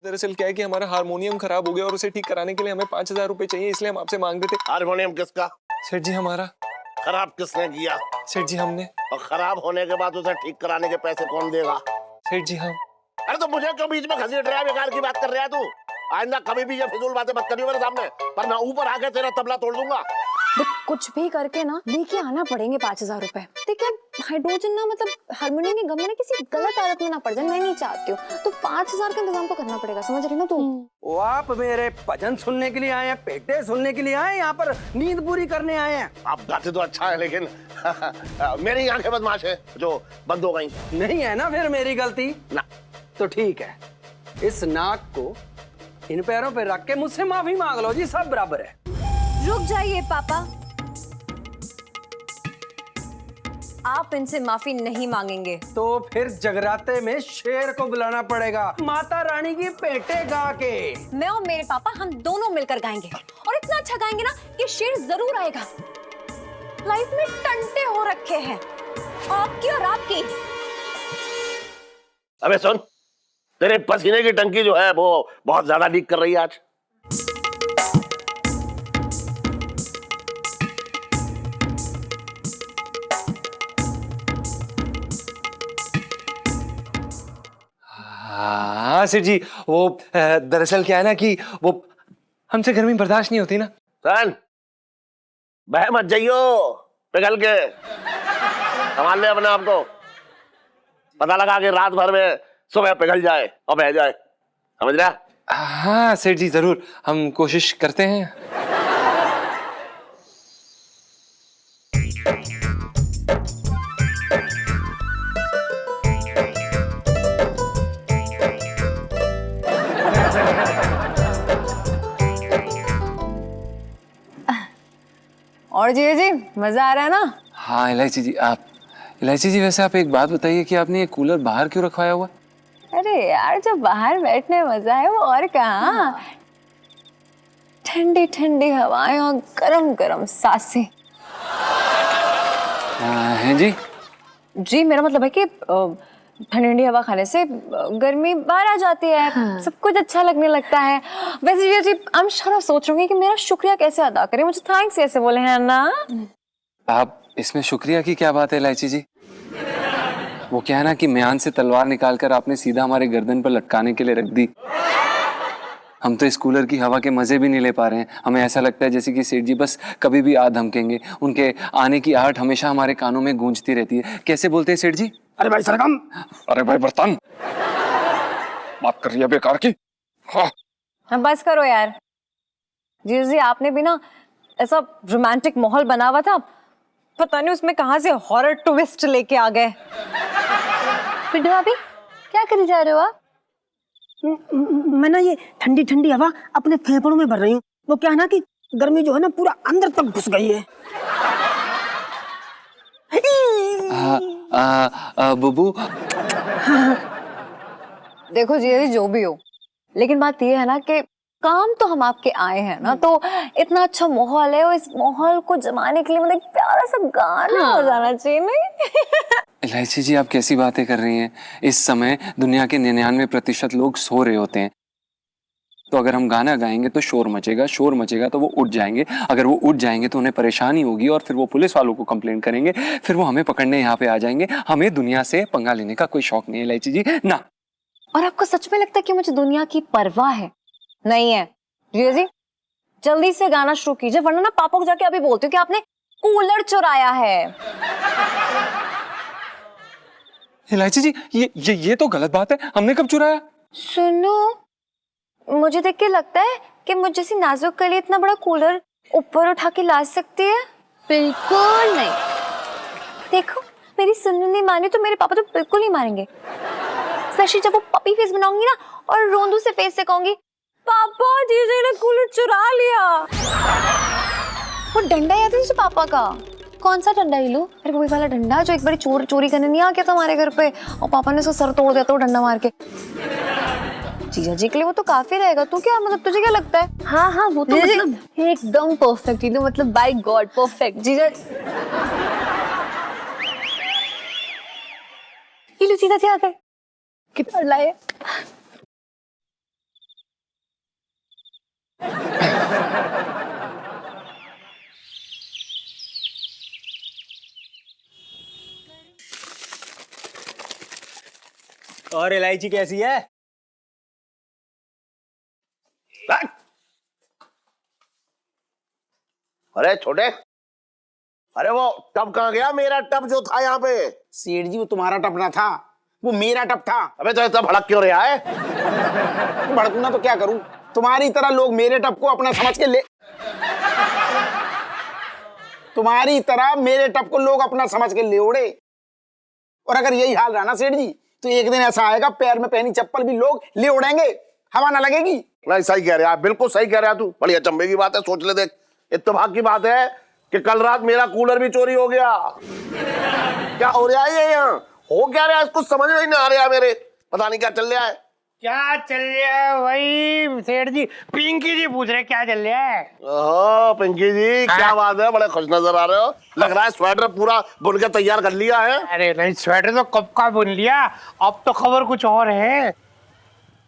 दरअसल क्या है कि हमारा हारमोनियम खराब हो गया और उसे ठीक कराने के लिए हमें 5,000 रुपए चाहिए, इसलिए हम आपसे मांग रहे थे। हारमोनियम किसका? सेठ जी हमारा। खराब किसने किया? सेठ जी हमने। और खराब होने के बाद उसे ठीक कराने के पैसे कौन देगा? सेठ जी हम। अरे तो मुझे क्यों बीच में घसीट रहा है? बेकार की बात कर रहा है तू। आइंदा कभी भी ये फिजूल बातें मत करियो मेरे सामने, पर मैं ऊपर आके तेरा तबला तोड़ दूंगा। देख कुछ भी करके ना लेके आना पड़ेंगे 5,000 रुपए। देखिए हाइड्रोजन ना मतलब हारमोनियम के गम में ना किसी गलत आदत में ना पड़ जाए, मैं नहीं चाहती हूँ। तो 5,000 का इंतजाम तो करना पड़ेगा, समझ रही ना तू? वो आप मेरे भजन सुनने के लिए आए हैं, पेटे सुनने के लिए आए हैं, यहाँ पर नींद पूरी करने आए हैं? आप गाते तो अच्छा है लेकिन मेरी आंखें बदमाश है जो बंद हो गई। नहीं है ना फिर मेरी गलती ना। तो ठीक है, इस नाक को इन पैरों पे रख के मुझसे माफी मांग लो जी, सब बराबर है। रुक जाइए पापा, आप इनसे माफी नहीं मांगेंगे। तो फिर जगराते में शेर को बुलाना पड़ेगा, माता रानी की पेटे गा के। मैं और मेरे पापा हम दोनों मिलकर गाएंगे और इतना अच्छा गाएंगे ना कि शेर जरूर आएगा। लाइफ में टंटे हो रखे हैं आपकी और आपकी। अबे सुन, तेरे पसीने की टंकी जो है वो बहुत ज्यादा लीक कर रही है आज। हाँ सेठ जी, वो दरअसल क्या है ना कि वो हमसे गर्मी बर्दाश्त नहीं होती ना। सन, बह मत जाइयो, पिघल के संभाल ले अपने आप को। पता लगा कि रात भर में सुबह पिघल जाए और बह जाए, समझ रहा? हाँ सेठ जी जरूर, हम कोशिश करते हैं। और जी मजा आ रहा है ना? हाँ इलायची जी, आप इलायची जी वैसे आप एक बात बताइए कि आपने ये कूलर बाहर क्यों रखवाया हुआ? अरे यार जो बाहर बैठने में मजा है वो और कहाँ। ठंडी ठंडी हवाएं और गरम गरम सांसें। हैं जी? जी मेरा मतलब है कि ठंडी ठंडी हवा खाने से गर्मी बाहर आ जाती है। हाँ। सब कुछ अच्छा लगने लगता है। वैसे जी I'm sure सोच रही हूँ कि मेरा शुक्रिया कैसे अदा करें, मुझे थैंक्स कैसे बोले हैं ना? आप इसमें शुक्रिया की क्या बात है इलायची जी? वो क्या है ना कि म्यान से तलवार निकालकर आपने सीधा हमारे गर्दन पर लटकाने के लिए रख दी। हम तो इस कूलर की हवा के मजे भी नहीं ले पा रहे हैं। हमें ऐसा लगता है जैसे कि सेठ जी बस कभी भी आ धमकेंगे, उनके आने की आहट हमेशा हमारे कानों में गूंजती रहती है। कैसे बोलते हैं सेठ जी? अरे भाई सरगम, अरे भाई बर्तन, बात कर रही है बेकार की। हाँ बस करो यार। जी आपने भी ना ऐसा रोमांटिक माहौल बना हुआ था, पता नहीं उसमें कहाँ से हॉरर ट्विस्ट लेके आ गए। पिंटू भाभी क्या करी जा रहे हो आप? मैं ना ये ठंडी ठंडी हवा अपने फेफड़ों में भर रही हूँ। वो क्या है ना कि गर्मी जो है ना पूरा अंदर तक घुस गई है। बुबू। देखो जी जो भी हो, लेकिन बात ये है ना कि काम तो हम आपके आए हैं ना, तो इतना अच्छा माहौल है और इस माहौल को जमाने के लिए मतलब एक प्यारा सा गाना हो जाना चाहिए नहीं? इलायची जी आप कैसी बातें कर रही हैं? इस समय दुनिया के 99% लोग सो रहे होते हैं, तो अगर हम गाना गाएंगे तो शोर मचेगा तो वो उठ जाएंगे। अगर वो उठ जाएंगे तो उन्हें परेशानी होगी और फिर वो पुलिस वालों को कंप्लेंट करेंगे, फिर वो हमें पकड़ने यहाँ पे आ जाएंगे। हमें दुनिया से पंगा लेने का कोई शौक नहीं है इलायची जी ना। और आपको सच में लगता है कि मुझे दुनिया की परवाह है? नहीं है जी। जल्दी से गाना शुरू कीजिए वरना ना पापा को जाके अभी बोलती हूँ कि आपने कूलर चुराया है। इलायची जी ये तो गलत बात है, हमने कब चुराया? सुनो, मुझे देख के लगता है कि मुझ जैसी नाजुक के लिए इतना बड़ा कूलर ऊपर उठा के ला सकती है? बिल्कुल नहीं। देखो मेरी सुनने नहीं मानी तो मेरे पापा तो बिल्कुल नहीं मारेंगे, स्पेशली जब वो पपी फेस बनाऊंगी ना और रोंदू से फेस से कहूंगी पापा जीजू ने कूलर चुरा लिया। वो डंडा याद है पापा का? कौन सा डंडा इलू? अरे वही वाला डंडा जो एक बार चोरी करने नहीं आ गया था हमारे घर पे और पापा ने उसका सर तोड़ दिया था वो डंडा मार के। जीजा जी के लिए वो तो काफी रहेगा। तू क्या मतलब तुझे क्या लगता है? हाँ वो तो मतलब एकदम परफेक्ट इलू, मतलब बाय गॉड परफेक्ट। जीजा इलू जीजा जी आ गए, कितना लाए। और इलायची कैसी है? अरे छोटे, अरे वो टब कहाँ गया? मेरा टब जो था यहाँ पे। सेठ जी वो तुम्हारा टप ना था, वो मेरा टप था। अबे तो ऐसा भड़क क्यों रहा है? भड़कूंगा तो क्या करूं? तुम्हारी तरह लोग मेरे टप को अपना समझ के ले तुम्हारी तरह मेरे टप को लोग अपना समझ के ले उड़े। और अगर यही हाल रहा ना सेठ जी, तो एक दिन ऐसा आएगा पैर में पहनी चप्पल भी लोग ले उड़ेंगे, हवा ना लगेगी। नहीं सही कह रहा है, बिल्कुल सही कह रहा है तू। बड़ी अचंभे की बात है, सोच ले देख। इत्तेफाक की बात है कि कल रात मेरा कूलर भी चोरी हो गया। क्या हो रहा है ये यहाँ? हो क्या रहा है? कुछ समझ में ही नहीं आ रहा है मेरे। पता नहीं क्या चल रहा है। क्या चल रहा है वही सेठ जी? पिंकी जी पूछ रहे क्या चल रहा है। ओह पिंकी जी, क्या बात है? बड़े खुश नजर आ रहे हो। लग रहा है स्वेटर पूरा बुन के तैयार कर लिया है। अरे नहीं, स्वेटर तो कब का बुन लिया, अब तो खबर कुछ और है।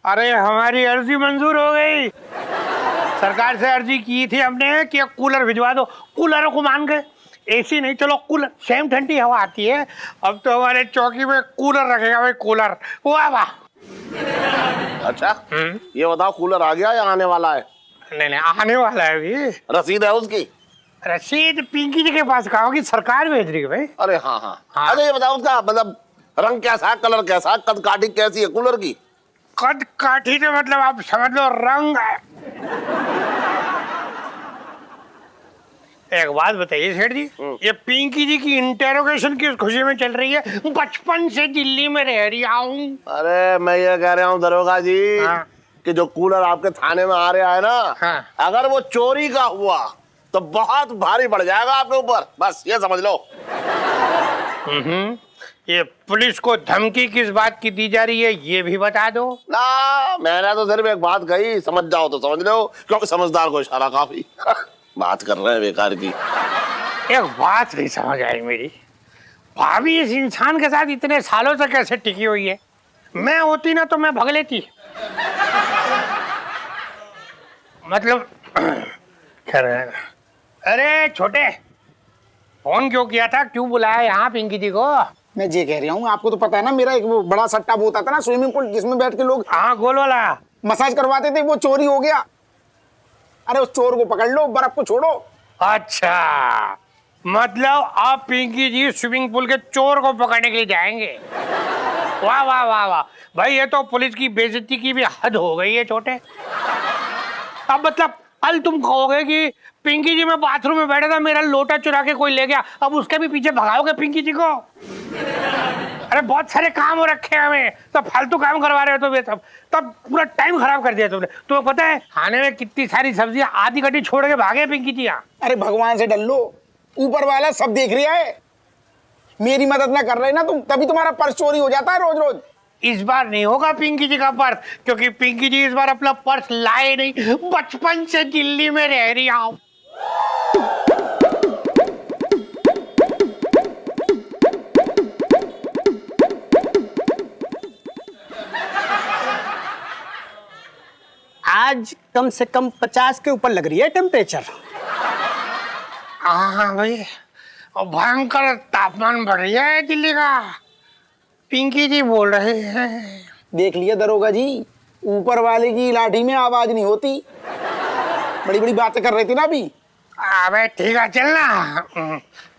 अरे हमारी अर्जी मंजूर हो गई। सरकार से अर्जी की थी हमने कि कूलर भिजवा दो। कूलरों को मान गए। एसी नहीं, चलो कूलर, सेम ठंडी हवा आती है। अब तो हमारे चौकी में कूलर रखेगा भाई, कूलर। वाह वाह। अच्छा ये बताओ, कूलर आ गया या आने वाला है? नहीं नहीं, आने वाला है अभी। रसीद है उसकी? रसीद पिंकी जी के पास कहा होगी, सरकार भेज रही है भाई। अरे हाँ हाँ, अच्छा ये बताओ उसका मतलब रंग कैसा है, कलर कैसा है, कद काठी कैसी है कूलर की? कद काठी तो मतलब आप समझ लो रंग। एक बात बताइए सेठ जी, ये पिंकी जी की इंटेरोगेशन किस खुशी में चल रही है? बचपन से दिल्ली में रह रही हूँ। अरे मैं ये कह रहा हूँ दरोगा जी, हाँ। कि जो कूलर आपके थाने में आ रहा है ना, हाँ। अगर वो चोरी का हुआ तो बहुत भारी पड़ जाएगा आपके ऊपर, बस ये समझ लो। ये पुलिस को धमकी किस बात की दी जा रही है ये भी बता दो ना। मैंने तो सिर्फ एक बात कही, समझ जाओ तो समझ लो, क्योंकि समझदार को इशारा काफी। बात कर रहे हैं बेकार की। एक बात नहीं समझ आई मेरी, भाभी इस इंसान के साथ इतने सालों से कैसे टिकी हुई है? मैं होती ना तो मैं भग लेती। मतलब खैर। अरे छोटे, फोन क्यों किया था, क्यों बुलाया यहाँ पिंकी जी को? मैं ये कह रहा हूँ, आपको तो पता है ना, मेरा एक वो बड़ा सट्टा वो होता था ना स्विमिंग पूल, जिसमें बैठ के लोग हाँ गोल वाला मसाज करवाते थे, वो चोरी हो गया। अरे उस चोर को पकड़ लो, बर्फ को छोड़ो। अच्छा, मतलब आप पिंकी जी स्विमिंग पूल के चोर को पकड़ने के लिए जाएंगे? वाह वाह वाह वाह भाई, ये तो पुलिस की बेइज्जती की भी हद हो गई है छोटे। अब मतलब कल तुम कहोगे कि पिंकी जी मैं बाथरूम में बैठा था, मेरा लोटा चुरा के कोई ले गया, अब उसके भी पीछे भगाओगे पिंकी जी को? अरे बहुत सारे काम हो रखे हैं हमें, तो फालतू काम करवा रहे हो तुम। ये तब पूरा टाइम खराब कर दिया तुमने। तुम्हें पता है खाने में कितनी सारी सब्जियां आधी कटी छोड़ के भागे पिंकी जी यहाँ। अरे भगवान से डर लो, ऊपर वाला सब देख रहा है। मेरी मदद ना कर रहे ना तुम, तभी तुम्हारा पर्स चोरी हो जाता है रोज रोज। इस बार नहीं होगा पिंकी जी का पर्स, क्योंकि पिंकी जी इस बार अपना पर्स लाए नहीं, बचपन से दिल्ली में रह रही हूँ। आज कम से कम 50 के ऊपर लग रही है टेम्परेचर। हाँ भाई, और भयंकर तापमान बढ़ गया है दिल्ली का, पिंकी जी बोल रहे हैं। देख लिया दरोगा जी, ऊपर वाले की लाठी में आवाज नहीं होती। बड़ी बड़ी बातें कर रही थी ना अभी। अबे ठीक है, चलना।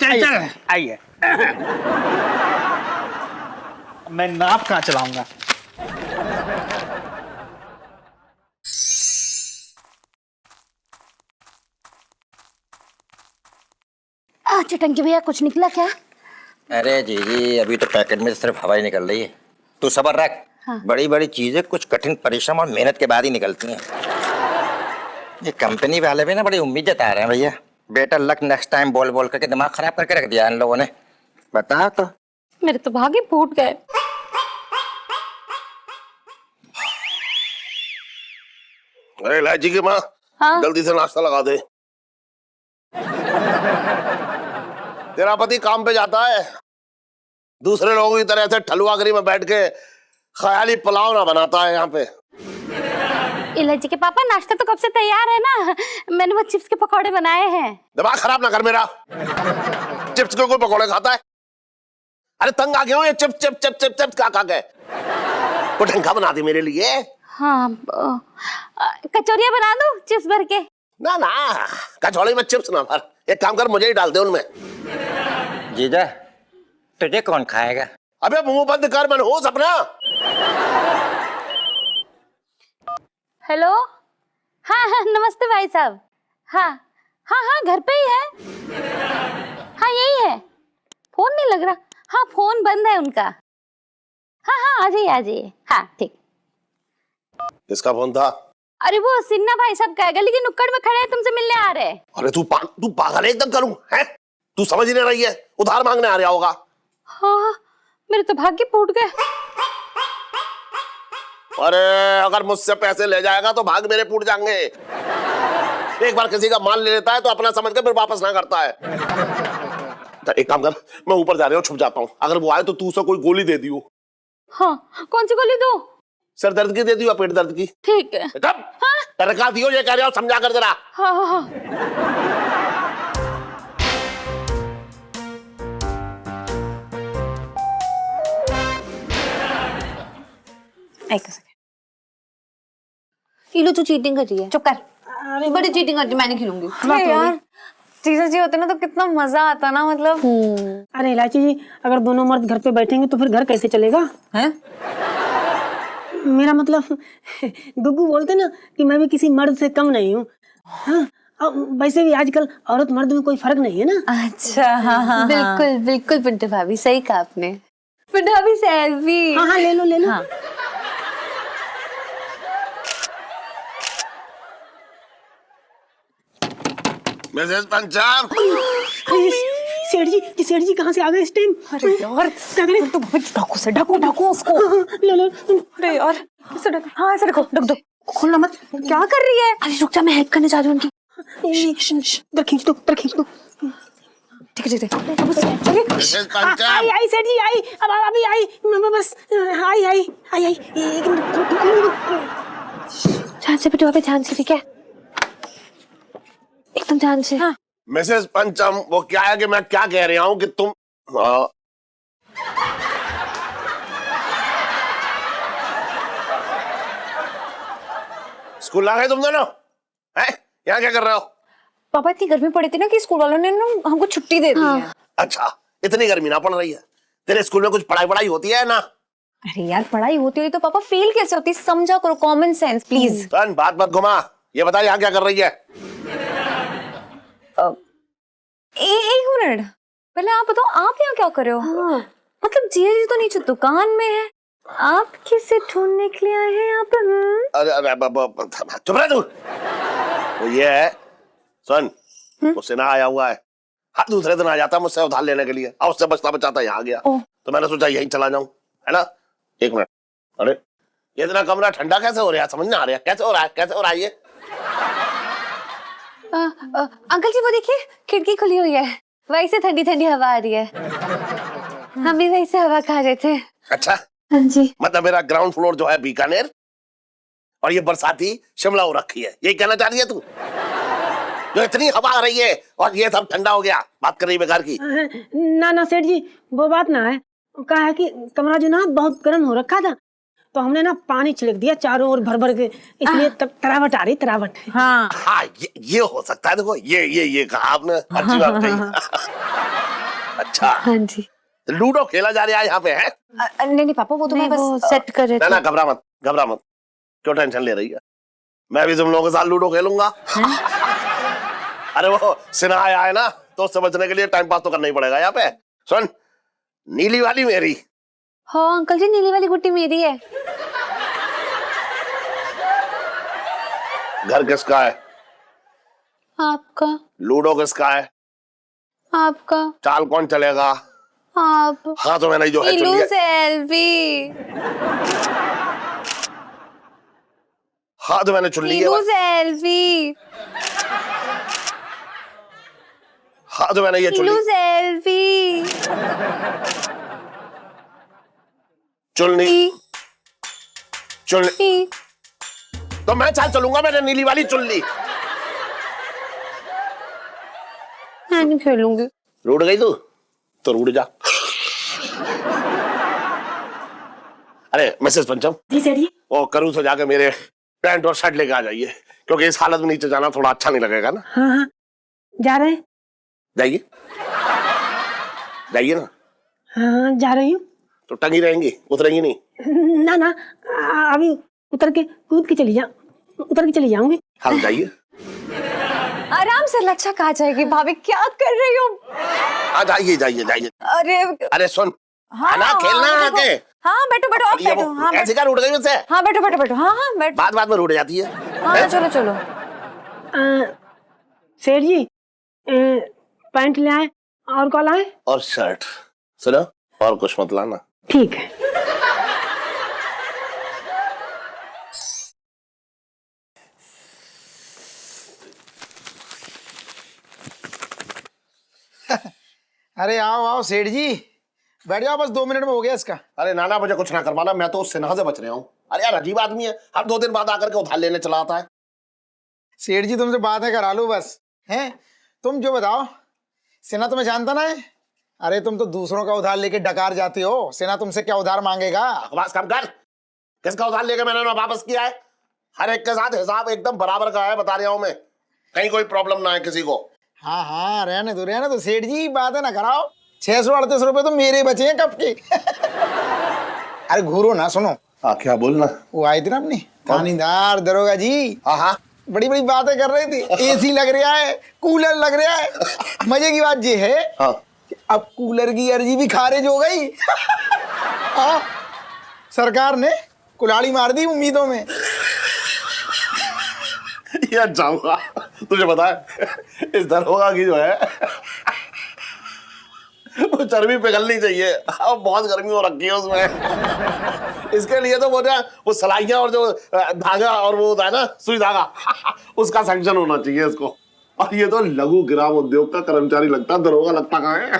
चल चल आइए। मैं नाप कहाँ चलाऊंगा? चटंकी भैया कुछ निकला क्या? अरे जी अभी तो पैकेट में सिर्फ हवा ही निकल रही है। तू सब्र रख। हाँ। बड़ी बड़ी चीजें कुछ कठिन परिश्रम और मेहनत के बाद ही निकलती हैं। ये कंपनी वाले भी ना बड़ी उम्मीद जता रहे हैं भैया। बेटर लक नेक्स्ट टाइम बोल बोल करके दिमाग खराब करके रख दिया इन लोगों ने। बता तो, मेरे तो भागे फूट गए। अरे इलायची की माँ, हाँ? जल्दी से नाश्ता लगा दे। तेरा पति काम पे जाता है, दूसरे लोगों की तरह से ठलुआगरी में बैठ के ख्याली पुलाव ना बनाता है यहाँ पे। इलायची के पापा, नाश्ता तो कब से तैयार है ना, मैंने वो चिप्स के पकौड़े बनाए हैं। दिमाग खराब ना कर मेरा। चिप्स के कोई पकौड़े खाता है? अरे तंग आ गया हूँ ये chips chips chips chips chips खा खा के। वो ढंका बना दे मेरे लिए। हाँ कचौरियाँ बना दो चिप्स भर के। ना ना, कचौड़ी में चिप्स ना भर, एक काम कर मुझे ही डाल दे उनमें। जीजा तुझे कौन खाएगा? अबे मुंह बंद कर, मन हो सपना। हेलो, हाँ हाँ नमस्ते भाई साहब। हाँ हाँ हाँ घर पे ही है। हाँ यही है, फोन नहीं लग रहा। हाँ फोन बंद है उनका। हाँ हाँ आ जाइए। हाँ ठीक। किसका फोन था? अरे वो सिन्हा भाई साहब का है, गली के नुक्कड़ में खड़े हैं, तुमसे मिलने आ रहे हैं। अरे तू पागल है एकदम करूं है? तू समझ ही नहीं रही है, उधार मांगने आ रहा होगा। हाँ मेरे तो भाग्य फूट गए। अरे अगर मुझसे पैसे ले जाएगा तो भाग मेरे फूट जाएंगे। एक बार किसी का माल ले लेता है तो अपना समझ के फिर वापस ना करता है। तो एक काम कर, मैं ऊपर जा रहा हूँ, छुप जाता हूँ। अगर वो आए तो तू उसे कोई गोली दे दियो। हाँ कौन सी गोली दूं? सर दर्द की दे दियो, पेट दर्द की। ठीक है। हाँ? तरका दियो, ये कह रहे हो, समझा कर जरा। हाँ हाँ हाँ। एक सेकंड। लो तू चीटिंग कर रही है, चुप कर। बड़ी चीटिंग करती, मैं नहीं खेलूंगी। अरे यार जीजा जी होते ना तो कितना मजा आता ना, मतलब। अरे इलायची जी, अगर दोनों मर्द घर पे बैठेंगे तो फिर घर कैसे चलेगा? हैं? मेरा मतलब गुग्गू बोलते ना कि मैं भी किसी मर्द से कम नहीं हूँ। हाँ, वैसे भी आजकल औरत मर्द में कोई फर्क नहीं है ना। अच्छा हाँ हाँ बिल्कुल बिल्कुल पिंटू भाभी, सही कहा आपने। पिंटू भाभी सेल्फी। हाँ हाँ ले लो। हाँ। मिसेस पंचाम। सेठ जी कहाँ से आ गए इस टाइम? अरे यार तो ढको से ढको उसको। लो। अरे यार ऐसे ढको, हाँ ऐसे ढको, ढक दो। खोलना मत। क्या कर रही है? अरे रुक जा, मैं हेल्प करने जा रही हूँ उनकी। इधर खींच दो। ठीक है चलिए। मिसेस पंचाम। आई सेठ जी आई, अब अभी आई, बस आई। ध्यान से पिंटू भाभी, ध्यान से, ठीक है? एकदम ध्यान से। हाँ। मिसेस पंचम, वो क्या है कि मैं क्या कह रहा हूँ कि तुम स्कूल आ गए तुम दोनों? हैं? यहाँ क्या कर रहे हो? पापा इतनी गर्मी पड़ी थी ना कि स्कूल वालों ने ना हमको छुट्टी दे दी है। अच्छा, इतनी गर्मी ना पड़ रही है? तेरे स्कूल में कुछ पढ़ाई होती है ना? अरे यार पढ़ाई होती है तो पापा फेल कैसे होती? समझा करो, कॉमन सेंस प्लीज। बात मत घुमा, ये बता यहाँ क्या कर रही है? एक मिनट, पहले आप बताओ आप यहाँ क्या कर रहे हो? मतलब जीजा जी तो नीचे दुकान में है, आप किसे ढूंढने के लिए आए हैं यहाँ पे? अरे चुप रह तू। तो ये है, सुन, मुझसे ना आया हुआ है, हर दूसरे दिन आ जाता मुझसे उधार लेने के लिए, और उससे बचता बचाता यहाँ गया। तो मैंने सोचा यहीं चला जाऊं, है ना? एक मिनट। अरे ये इतना कमरा ठंडा कैसे हो रहा है? समझ नहीं आ रहा है कैसे हो रहा है ये? अंकल जी वो देखिए, खिड़की खुली हुई है, वहीं से ठंडी ठंडी हवा आ रही है। हम भी वहीं से हवा खा रहे थे। अच्छा हाँ जी। मतलब मेरा ग्राउंड फ्लोर जो है बीकानेर और ये बरसाती शिमला हो रखी है, यही कहना चाह रही है तू? जो इतनी हवा आ रही है और ये सब ठंडा हो गया, बात कर रही बेकार की। ना सेठ जी, वो बात ना है। कहा है कि कमरा जो ना बहुत गर्म हो रखा था, तो हमने ना पानी छिड़क दिया चारों ओर भर के, इसलिए तरावट आ रही, तरावट। हाँ ये हो सकता है। देखो ये कहा आपने, अच्छी बात कही। अच्छा हाँ जी। लूडो खेला जा रहा है यहाँ पे, है? नहीं पापा, वो तो मैं बस सेट कर रहे थे। ना घबरा मत, क्यों टेंशन ले रही है? मैं भी तुम लोगों के साथ लूडो खेलूंगा। अरे वो सिन्हा आया है ना, तो उससे बचने के लिए टाइम पास तो करना ही पड़ेगा यहाँ पे। सुन, नीली वाली मेरी। हाँ अंकल जी, नीली वाली गुट्टी मेरी है। घर किसका है? आपका। लूडो किसका है? आपका। चाल कौन चलेगा? आप। हाँ तो मैंने जो है चुन लिया। सेल्फी। हाँ तो मैंने चुन लिया। सेल्फी। हाँ तो मैंने ये चुन लिया। सेल्फी। चुन ली। तो मैं चाल चलूंगा, मैंने नीली वाली चुन ली। मैं नहीं खेलूंगी। रूठ गई तू तो रूठ जा। अरे मिसेस पंचम, जी सेठ जी। वो करू से जाके मेरे पैंट और शर्ट लेके आ जाइए, क्योंकि इस हालत में नीचे जाना थोड़ा अच्छा नहीं लगेगा ना। हाँ हाँ जा रहे हैं। जाइए जाइए ना। हाँ जा रही हूँ। तो टंगी रहेंगी, उतरेंगी नहीं? ना ना अभी उतर के कूद के चली जाऊंगी। हाँ जाइए। आराम से लच्छा कहा जाएगी। भाभी क्या कर रही हो? हाँ जाइए जाइए जाइए। अरे अरे सुन, हाँ ना खेलना हाँ, आके। हाँ बैठो बैठो आप ये बैठो। वो हाँ ऐसे क्या रूठ गई मुझसे? हाँ बैठो बैठो बैठो। हाँ हाँ बैठ। बात में रूठ जाती है। हाँ चलो चलो। सेठ जी पैंट ले आए और कॉल आए। और शर्ट सुनो, और कुछ मत लाना। ठीक है। अरे आओ आओ सेठ जी, बैठ जाओ, बस 2 मिनट में हो गया इसका। अरे नाना मुझे कुछ ना करवाना, मैं तो उससे ना से बच रहा हूँ। अरे यार अजीब आदमी है, हर 2 दिन बाद आकर के उधार लेने चला आता है। सेठ जी तुमसे बातें करा लो बस। हैं तुम जो बताओ, सेना तुम्हें जानता ना है। अरे तुम तो दूसरों का उधार लेके डकार जाते हो, सेना तुमसे क्या उधार मांगेगा? बकवास कम कर। किसका उधार लेके मैंने ना वापस किया है? हर एक के साथ हिसाब एकदम बराबर का है, बता रहा हूँ मैं, कहीं कोई प्रॉब्लम ना है किसी को। हाँ हाँ रहने दो सेठ जी, बातें ना कराओ। 638 रुपए तो मेरे बचे हैं कब के। अरे घूरो ना, सुनो। हाँ क्या बोलना? वो आई थी ना अपनी थानेदार दरोगा जी। हाँ हाँ बड़ी बड़ी बातें कर रही थी। एसी लग रहा है, कूलर लग रहा है। मजे की बात ये है हाँ। कि अब कूलर की अर्जी भी खारिज हो गई। हाँ, सरकार ने कुल्हाड़ी मार दी उम्मीदों में। यार जाऊंगा, तुझे पता है इस दरोगा की जो है वो चर्बी पिघलनी चाहिए। अब बहुत गर्मी हो रखी है उसमें। इसके लिए तो वो सलाइयां और जो धागा और वो होता है ना सुई धागा, उसका सैंक्शन होना चाहिए इसको। और ये तो लघु ग्राम उद्योग का कर्मचारी लगता है, दरोगा लगता कहाँ है?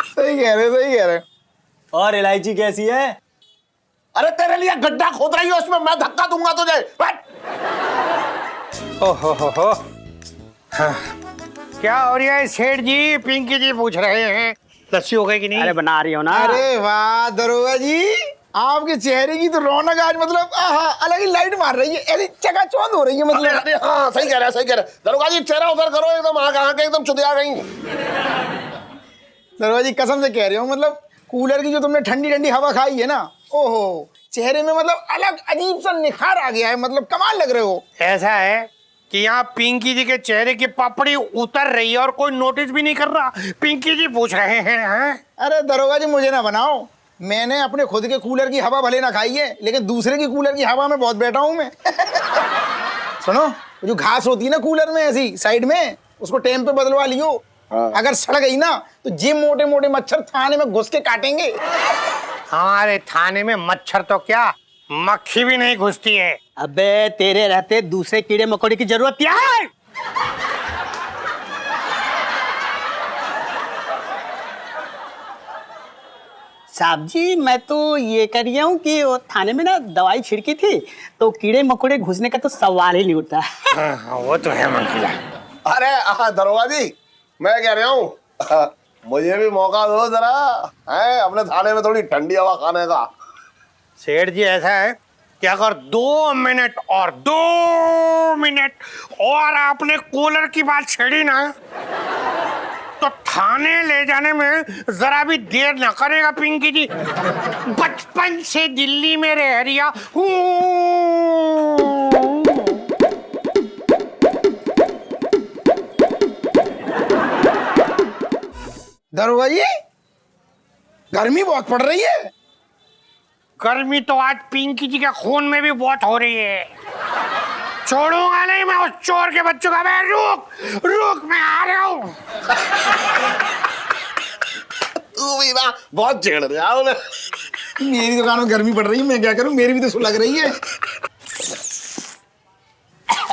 सही कह रहे। और इलायची कैसी है? अरे तेरे लिए गड्ढा खोद रही है, उसमें मैं धक्का दूंगा तुझे। बैठ। ओहो हाँ। क्या हो रहा है सेठ जी? पिंकी जी पूछ रहे हैं लस्सी हो गई कि नहीं? अरे बना रही हो ना। अरे वाह दरोगा जी, आपके चेहरे की तो रौनक आज मतलब आहा अलग ही लाइट मार रही है, ऐसी चकाचौंध हो रही है मतलब। अरे हाँ सही कह रहा है। दरोगा जी चेहरा उधर करो, एकदम आँख आँख एकदम चुदिया गई। दरोगा जी कसम से कह रहे हो, मतलब कूलर की जो तुमने ठंडी ठंडी हवा खाई है ना, ओहो चेहरे में मतलब अलग अजीब सा निखार आ गया है, मतलब कमाल लग रहे हो। ऐसा है कि यहाँ पिंकी जी के चेहरे की पपड़ी उतर रही है और कोई नोटिस भी नहीं कर रहा। पिंकी जी पूछ रहे हैं। अरे दरोगा जी मुझे ना बनाओ, मैंने अपने खुद के कूलर की हवा भले ना खाई है, लेकिन दूसरे की कूलर की हवा में बहुत बैठा हूं मैं। सुनो, जो घास होती है ना कूलर में ऐसी साइड में, उसको टाइम पे बदलवा लियो। अगर सड़ गई ना तो जे मोटे मोटे मच्छर थाने में घुस के काटेंगे। हमारे थाने में मच्छर तो क्या, मक्खी भी नहीं घुसती है। अबे तेरे रहते दूसरे कीड़े मकोड़े की जरूरत क्या है? साहब जी मैं तो ये कर रही हूँ कि वो थाने में ना दवाई छिड़की थी, तो कीड़े मकोड़े घुसने का तो सवाल ही नहीं उठता। हाँ, वो तो है मंकिला। अरे दरोगा जी मैं कह रहा हूँ मुझे भी मौका दो जरा, है अपने थाने में थोड़ी ठंडी हवा खाने का। सेठ जी ऐसा है कि अगर 2 मिनट और आपने कूलर की बात छेड़ी ना, तो थाने ले जाने में जरा भी देर न करेगा पिंकी जी। बचपन से दिल्ली में रह रिया दरोगा जी गर्मी बहुत पड़ रही है। गर्मी तो आज पिंकी जी के खून में भी बहुत हो रही है। छोड़ूंगा नहीं मैं उस चोर के बच्चों का। मैं रुक मैं आ रहा हूँ। तू भी ना बहुत छेड़ रहा है। मेरी दुकान में गर्मी पड़ रही है, मैं क्या करूं, मेरी भी तो सुलग रही है।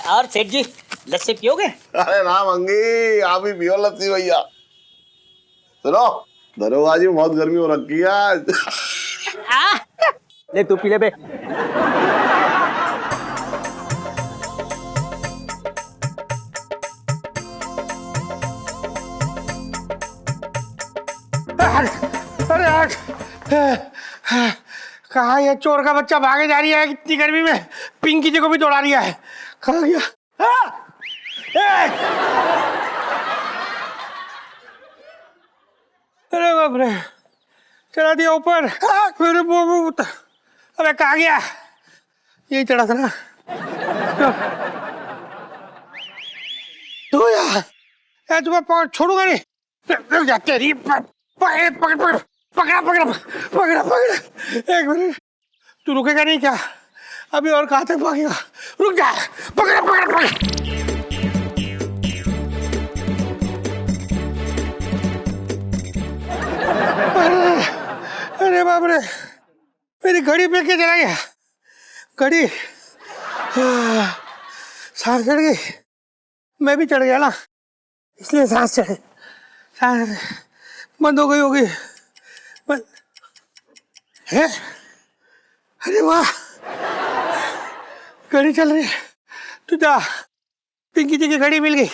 और सेठ जी लस्सी पियोगे? अरे ना मंगी, आप ही पियो लस्सी भैया। सुनो दरोगा जी बहुत गर्मी हो रखी है आज। ले तू पी ले बे। अरे कहा ये चोर का बच्चा भागे जा रही है इतनी गर्मी में, पिंकी जी को भी दौड़ा दिया है। कहा गया? अरे बाप रे, चढ़ा दिया ऊपर। मेरे अबे कहा गया? यही चढ़ा था ना। तो यार तुम्हें छोड़ूंगा नहीं। तेरी पकड़ पकड़ पकड़ पकड़ा पकड़ा पकड़ा पकड़ा। एक मिनट, तू रुकेगा नहीं क्या? अभी और कहाँ तक भागेगा? रुक जा। पकड़ा पकड़ा पकड़ा। अरे बाप रे, मेरी घड़ी फेंक के चला गया। घड़ी सांस चढ़ गई। मैं भी चढ़ गया ना, इसलिए सांस चढ़े। सांस बंद हो गई होगी। है? अरे वाह, घड़ी चल रही है। तू जा, पिंकी जी की घड़ी मिल गई,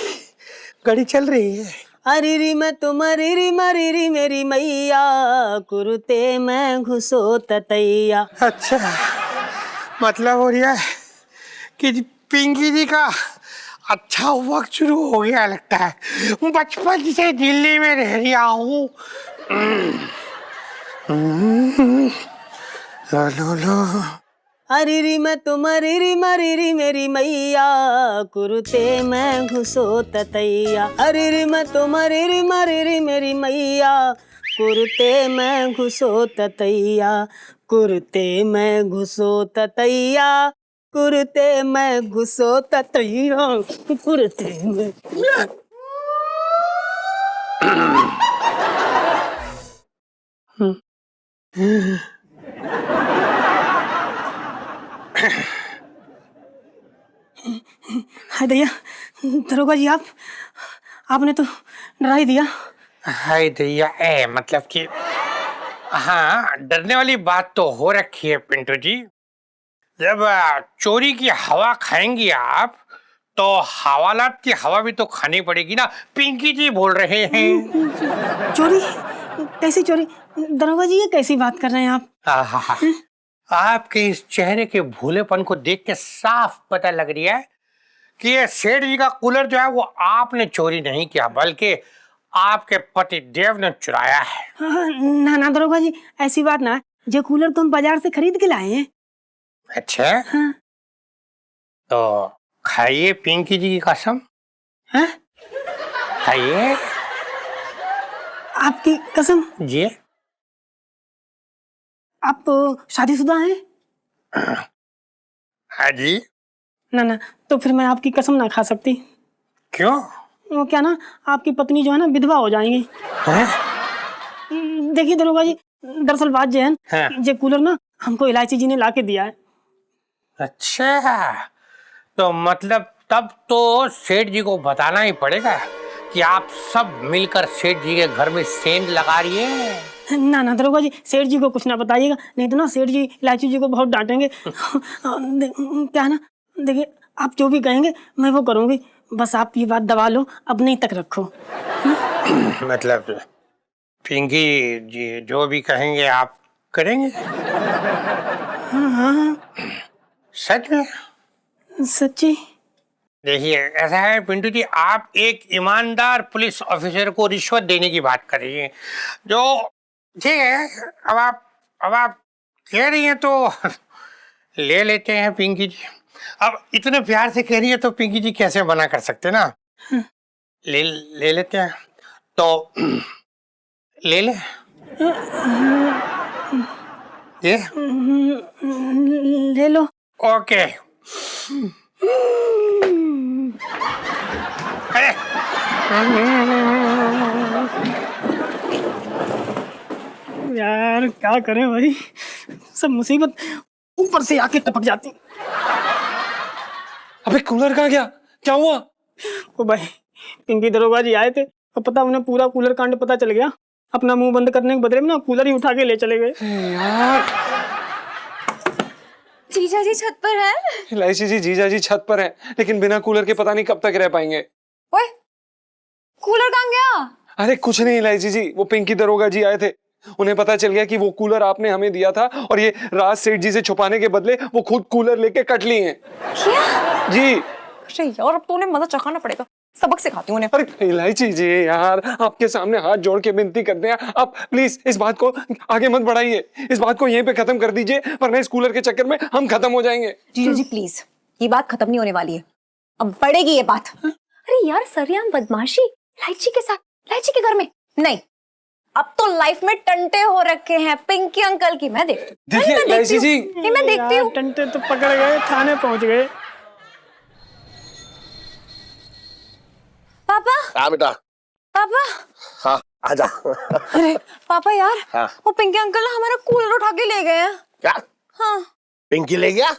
घड़ी चल रही है। अरे री मैं तुम्हारी री मरी री मेरी मैया, कुरुते मैं घुसो ततैया। अच्छा, मतलब हो रहा है कि पिंकी जी का अच्छा वक्त शुरू हो गया लगता है। बचपन से दिल्ली में रह रहा हूँ। लो लो लो। अरे री मैं तुम्हारी री मरी री मेरी मैया, कुरुते मैं घुसो ततैया। अरे री मैं तुम्हारी री मरी री मेरी मैया, कुरुते मैं घुसो ततैया। कुरुते मैं घुसो ततैया, कुरुते मैं घुसो ततैया, कुरुते में। हाय दैया, दरोगा जी आपने तो डरा ही दिया। हाय दैया, मतलब कि हाँ, डरने वाली बात तो हो रखी है पिंटू जी। जब चोरी की हवा खाएंगी आप, तो हवालात की हवा भी तो खानी पड़ेगी ना। पिंकी जी बोल रहे हैं। चोरी? कैसी चोरी? दरोगा जी ये कैसी बात कर रहे हैं आप? आहा, आपके इस चेहरे के भूलेपन को देख के साफ पता लग रहा है कि ये सेठ जी का कूलर जो है वो आपने चोरी नहीं किया, बल्कि आपके पति देव ने चुराया है। ना ना दरोगा जी, ऐसी बात ना है। जो कूलर तो हम बाजार से खरीद के लाए हैं। अच्छा, हाँ। तो खाइए पिंकी जी की कसम। हाँ? खाइए। आपकी कसम? जी। आप तो शादीशुदा हैं? हाँ जी। ना ना, तो फिर मैं आपकी कसम ना खा सकती। क्यों? वो क्या ना, आपकी पत्नी जो है ना विधवा हो जाएंगी। देखिए दरोगा जी, दरअसल बात जो है, हाँ। ये कूलर ना हमको इलायची जी ने ला के दिया है। अच्छा, तो मतलब तब तो सेठ जी को बताना ही पड़ेगा कि आप सब मिलकर सेठ जी के घर में सेंध लगा रही है। ना ना दरोगा जी, सेठ जी को कुछ ना बताइएगा, नहीं तो ना सेठ जी इलायची जी को बहुत डांटेंगे। क्या ना, देखिए आप जो भी कहेंगे मैं वो करूँगी, बस आप ये बात दबा लो, अपने तक रखो। मतलब पिंकी जी जो भी कहेंगे आप करेंगे? हाँ। सच में? सच्ची? देखिए ऐसा है पिंटू जी, आप एक ईमानदार पुलिस ऑफिसर को रिश्वत देने की बात कर रही हैं, जो ठीक है। अब आप कह रही हैं तो ले लेते हैं पिंकी जी। अब इतने प्यार से कह रही है तो पिंकी जी कैसे मना कर सकते ना। ले लेते हैं तो ले ले। ये ले लो। ओके। अरे यार क्या करें भाई, सब मुसीबत ऊपर से आके टपक जाती। अबे कूलर कहाँ गया? क्या हुआ? ओ भाई, पिंकी दरोगा जी आए थे और पता उन्हें पूरा कूलर कांड पता चल गया। अपना मुंह बंद करने के बदले में ना कूलर ही उठा के ले चले गए। यार, जीजा जी छत पर है। इलायची जी जीजा जी छत पर हैं, लेकिन बिना कूलर के पता नहीं कब तक रह पाएंगे। ओए, कूलर कहाँ गया? अरे कुछ नहीं इलायची जी, वो पिंकी दरोगा जी आए थे, उन्हें पता चल गया कि वो कूलर आपने हमें दिया था और ये राज सेठ जी से छुपाने के बदले वो खुद कूलर लेके कट लिए हैं। क्या? जी। अरे यार, अब तो उन्हें मजा चखाना पड़ेगा, सबक सिखाती हूँ उन्हें। अरे इलायची जी यार, आपके सामने हाथ जोड़ के विनती करते हैं, आप प्लीज इस बात को आगे मत बढ़ाइए, इस बात को यहीं पे खत्म कर दीजिए, वरना इस कूलर के चक्कर में हम खत्म हो जाएंगे। जीजा जी प्लीज, ये बात खत्म नहीं होने वाली है, अब बढ़ेगी ये बात। अरे यार, सरियाम बदमाशी लाइची के साथ, लाइची के घर में नहीं। अब तो लाइफ में टंटे हो रखे हैं पिंकी अंकल की। मैं देखती हूँ, देखिए लाइची जी, मैं देखती हूँ। टंटे तो पकड़ गए, थाने पहुंच गए। पापा, हाँ बेटा। पापा। हाँ आजा। अरे पापा यार, हाँ। वो पिंकी अंकल ना हमारा कूलर उठा के ले गए हैं। क्या? हाँ। पिंकी ले गया?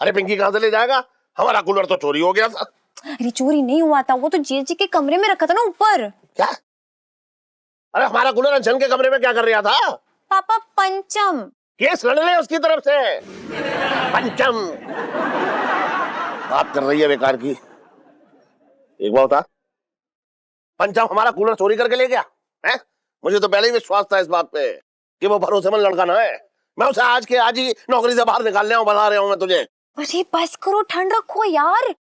अरे पिंकी कहाँ से ले जाएगा? हमारा कूलर तो चोरी हो गया था। अरे चोरी नहीं हुआ था, वो तो जीजी के कमरे में रखा था ना ऊपर। क्या? अरे हमारा कूलर अंशन के कमरे में क्या कर रहा था? पापा पंचम केस लड़ ले उसकी तरफ से। पंचम बात कर रही है बेकार की। एक बात बता, पंचम हमारा कूलर चोरी करके ले गया है? मुझे तो पहले ही विश्वास था इस बात पे कि वो भरोसेमंद लड़का ना है। मैं उसे आज के आज ही नौकरी से बाहर निकालने बता रहा हूँ मैं तुझे। अरे बस करो, ठंड रखो यार।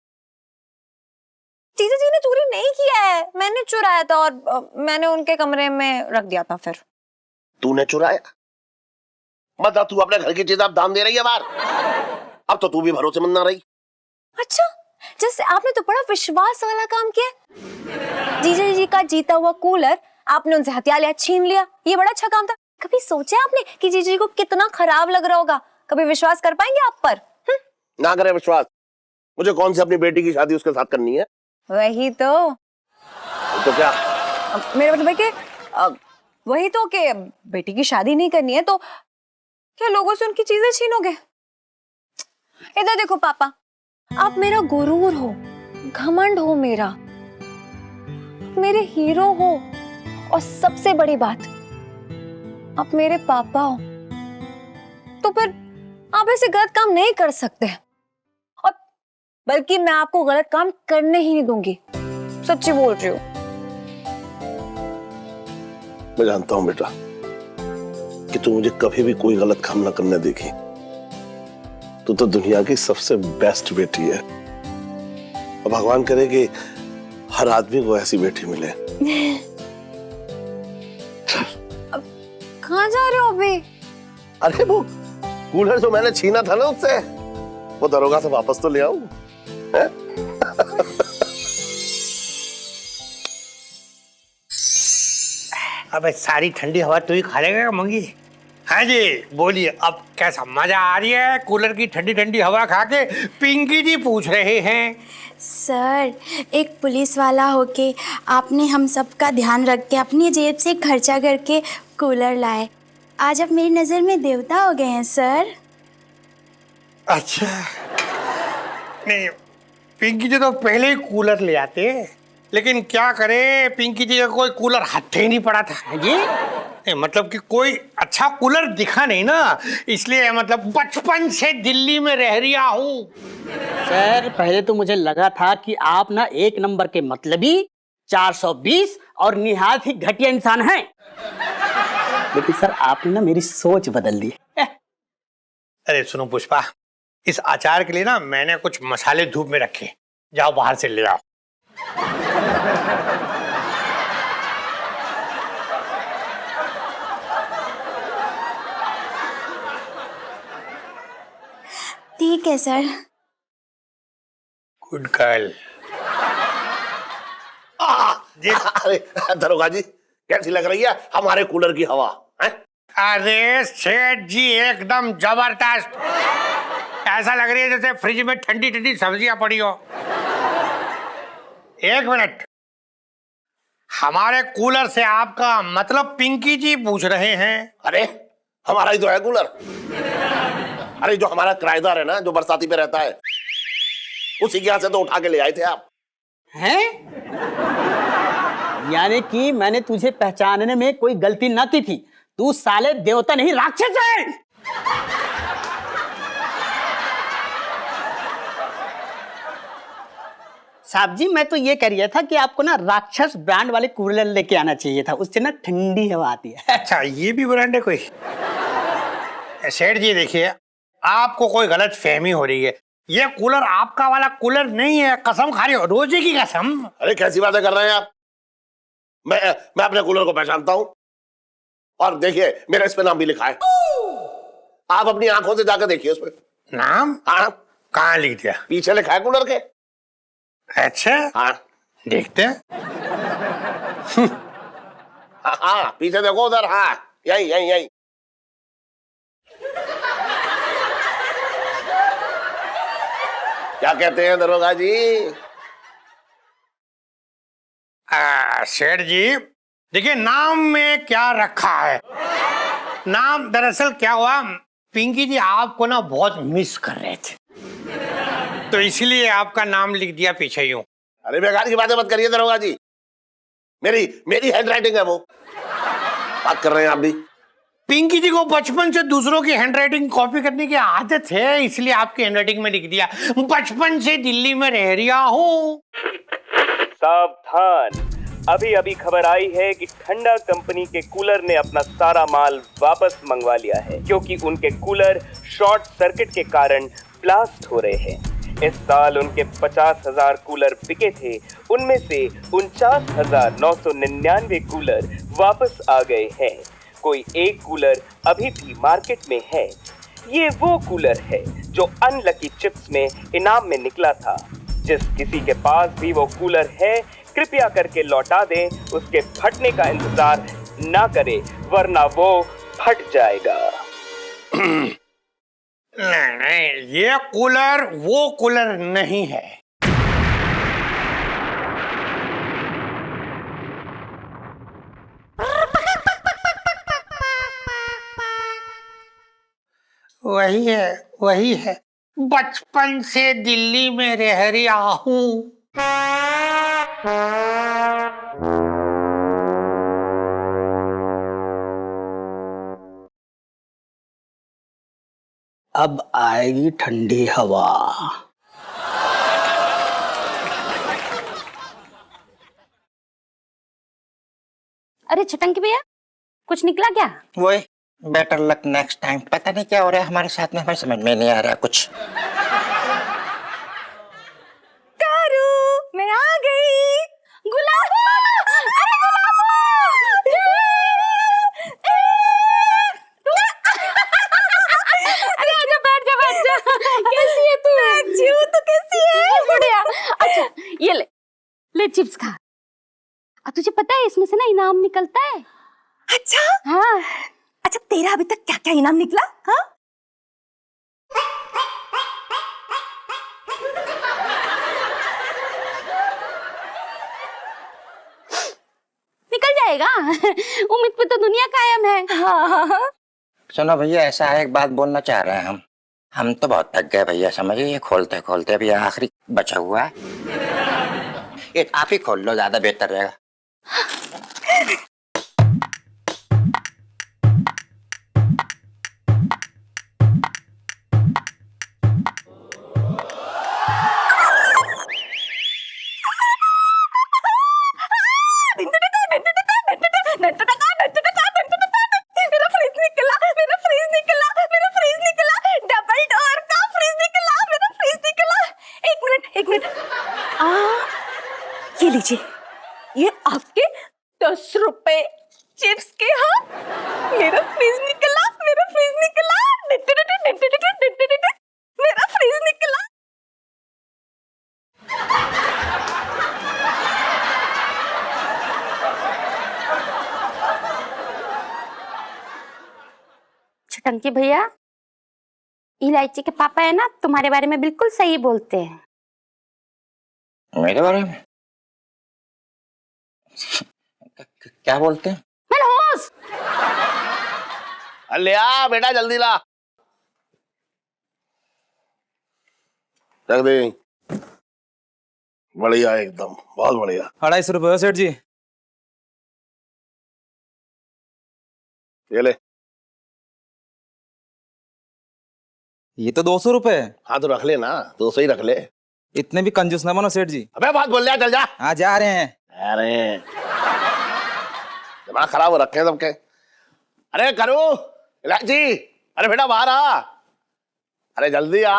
जीजा जी ने चोरी नहीं किया है, मैंने चुराया था और मैंने उनके कमरे में रख दिया था। फिर तूने चुराया? मतलब तू अपने घर की चीज अब दाम दे रही है बाहर? अब तो तू भी भरोसेमंद ना रही। अच्छा, जैसे आपने तो बड़ा विश्वास वाला काम किया। जीजा जी का जीता हुआ कूलर आपने उनसे हथिया लिया, छीन लिया, ये बड़ा अच्छा काम था। कभी सोचा आपने कि जीजा जी को कितना खराब लग रहा होगा? कभी विश्वास कर पाएंगे आप पर? ना करे विश्वास। मुझे कौन सी अपनी बेटी की शादी उसके साथ करनी है? वही तो क्या? मेरा मतलब है कि वही तो कि बेटी की शादी नहीं करनी है तो क्या लोगों से उनकी चीजें छीनोगे? इधर देखो पापा, आप मेरा गुरूर हो, घमंड हो मेरा, मेरे हीरो हो, और सबसे बड़ी बात, आप मेरे पापा हो। तो फिर आप ऐसे गलत काम नहीं कर सकते, और बल्कि मैं आपको गलत काम करने ही नहीं दूंगी। सच्ची बोल रही हूँ। मैं जानता हूं बेटा कि तू मुझे कभी भी कोई गलत काम ना करने देगी। तू तो दुनिया की सबसे बेस्ट बेटी है, और भगवान करे कि हर आदमी को ऐसी बेटी मिले। कहाँ जा रहे हो अभी? अरे वो कूलर जो मैंने छीना था ना उससे, वो दरोगा से वापस तो ले आऊं। अबे सारी ठंडी हवा तू ही खा लेगा मंगी। हाँ जी बोलिए, अब कैसा मजा आ रही है कूलर की ठंडी ठंडी हवा खा के? पिंकी जी पूछ रहे हैं। सर, एक पुलिस वाला होके आपने हम सबका ध्यान रख के अपनी जेब से खर्चा करके कूलर लाए। आज आप मेरी नज़र में देवता हो गए हैं सर। अच्छा, नहीं पिंकी जी तो पहले ही कूलर ले आते, लेकिन क्या करे पिंकी जी का कोई कूलर हाथ ही नहीं पड़ा था जी। मतलब कि कोई अच्छा कूलर दिखा नहीं ना, इसलिए मतलब बचपन से दिल्ली में रह रहा हूँ। सर पहले तो मुझे लगा था कि आप ना एक नंबर के मतलबी 420 और निहायत ही घटिया इंसान हैं, लेकिन सर आपने ना मेरी सोच बदल दी। अरे सुनो पुष्पा, इस अचार के लिए ना मैंने कुछ मसाले धूप में रखे, जाओ बाहर से ले आओ। ठीक है सर। Good girl. अरे दरोगा जी, कैसी लग रही है हमारे कूलर की हवा है? अरे सेठ जी एकदम जबरदस्त, ऐसा लग रही है जैसे फ्रिज में ठंडी ठंडी सब्जियां पड़ी हो। एक मिनट, हमारे कूलर से आपका मतलब पिंकी जी पूछ रहे हैं? अरे हमारा ही तो है कूलर। अरे जो हमारा किराएदार है ना, जो बरसाती पे रहता है, उसी के यहाँ से तो उठा के ले आए थे आप। हैं? यानी कि मैंने तुझे पहचानने में कोई गलती ना की थी। तू साले देवता नहीं राक्षस है। साहब जी मैं तो ये कह रहा था कि आपको ना राक्षस ब्रांड वाले कूलर लेके आना चाहिए था, उससे ना ठंडी हवा आती है। अच्छा, ये भी ब्रांड है कोई? सेठ जी देखिए, आपको कोई गलत फहमी हो रही है। ये कूलर आपका वाला कूलर नहीं है, कसम खा रही हो, रोजे की कसम। अरे कैसी बातें कर रहे हैं आप? मैं अपने कूलर को पहचानता हूं, और देखिए मेरा इस पे नाम भी लिखा है। आप अपनी आंखों से जाकर देखिए उस पे नाम? हाँ, कहाँ लिख दिया? पीछे लिखा है कूलर के। अच्छा, हाँ देखते हैं। हाँ हाँ, पीछे देखो उधर। हाँ, यही यही यही। क्या कहते हैं दरोगा जी? सेठ जी देखिए, नाम में क्या रखा है। नाम दरअसल क्या हुआ, पिंकी जी आपको ना बहुत मिस कर रहे थे, तो इसलिए आपका नाम लिख दिया पीछे यूं। अरे बेकार की बातें मत करिए दरोगा जी, मेरी हैंडराइटिंग है वो। बात कर रहे हैं आप भी। पिंकी जी को बचपन से दूसरों की हैंडराइटिंग कॉपी करने की आदत है, इसलिए आपकी हैंडराइटिंग में लिख दिया। बचपन से दिल्ली में रह रहा हूँ। सावधान, अभी अभी खबर आई है कि ठंडा कंपनी के कूलर ने अपना सारा माल वापस मंगवा लिया है, क्योंकि उनके कूलर शॉर्ट सर्किट के कारण ब्लास्ट हो रहे हैं। इस साल उनके 50,000 कूलर बिके थे, उनमें से 49,999 कूलर वापस आ गए हैं। कोई एक कूलर अभी भी मार्केट में है। ये वो कूलर है जो अनलकी चिप्स में इनाम में निकला था। जिस किसी के पास भी वो कूलर है, कृपया करके लौटा दें। उसके फटने का इंतजार ना करें, वरना वो फट जाएगा। नहीं, ये कूलर वो कूलर नहीं है। वही है। बचपन से दिल्ली में रह रहा हूँ। अब आएगी ठंडी हवा। अरे छटंकी भैया, कुछ निकला क्या? वही बेटर लक नेक्स्ट टाइम। पता नहीं क्या हो रहा है हमारे साथ में, हमें समझ में नहीं आ रहा कुछ। कारू, मैं आ गई। गुलाब, अरे गुलाब! अरे आजा, बैठ जा। कैसी है तू? मैं अच्छी हूँ, तू कैसी है? बढ़िया। अच्छा, ये ले चिप्स खा। और तुझे पता है इसमें से ना इनाम निकलता है। अच्छा? हाँ। अच्छा, तेरा अभी तक क्या क्या इनाम निकला? हाँ? निकल जाएगा। उम्मीद पे तो दुनिया कायम है। हाँ। सुनो भैया, ऐसा है, एक बात बोलना चाह रहे हैं हम तो बहुत थक गए भैया, समझिए। ये खोलते खोलते अभी आखिरी बचा हुआ है, ये आप ही खोल लो, ज्यादा बेहतर रहेगा। मेरा फ्रिज निकला, डबल डोर का फ्रिज निकला, मेरा फ्रिज निकला। एक मिनट। ये लीजिए, ये आपके 10 रुपए चिप्स के। हाँ, मेरा फ्रिज निकला। मेरा फ्रिज निकला। छटंकी भैया, इलायची के पापा है ना, तुम्हारे बारे में बिल्कुल सही बोलते हैं। मेरे बारे में क्या बोलते हैं? मनहूस। ले आ बेटा, जल्दी ला। रख दे। बढ़िया, एकदम बहुत बढ़िया। 250 रुपये सेठ जी। ये ले। ये तो 200 रुपये। हाँ तो रख ले ना, 200 ही रख ले। इतने भी कंजूस ना बनो सेठ जी। अबे बात बोल लिया, चल जा। हाँ जा रहे हैं। अरे दिमाग खराब हो रखे हैं सबके। अरे करू, इलायची, अरे बेटा बाहर आ। अरे जल्दी आ,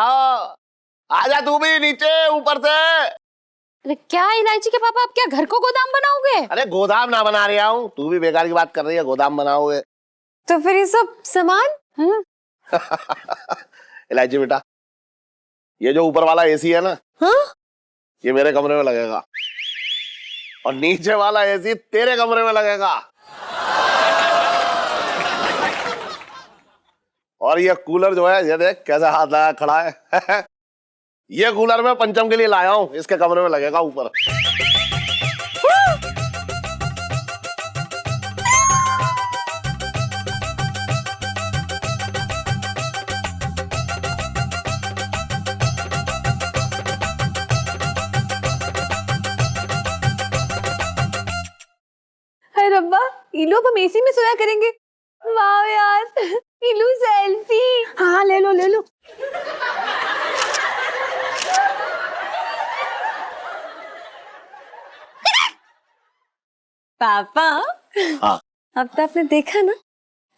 आजा तू भी नीचे ऊपर से। अरे क्या इलायची के पापा, आप क्या घर को गोदाम बनाओगे? अरे गोदाम ना बना रहा हूँ, तू भी बेकार की बात कर रही है, गोदाम बनाओगे। तो फिर ये सब सामान? इलायची बेटा, ये जो ऊपर वाला एसी है ना, हाँ? ये मेरे कमरे में लगेगा और नीचे वाला एसी तेरे कमरे में लगेगा। और ये कूलर जो है, ये देख कैसा हाथ लगा खड़ा है। ये कूलर मैं पंचम के लिए लाया हूं, इसके कमरे में लगेगा ऊपर। अरे रब्बा, इलू अब हम एसी में सोया करेंगे। वाह यार, इलू सेल्फी। हाँ ले लो ले लो। पापा, हाँ अब तो आपने देखा ना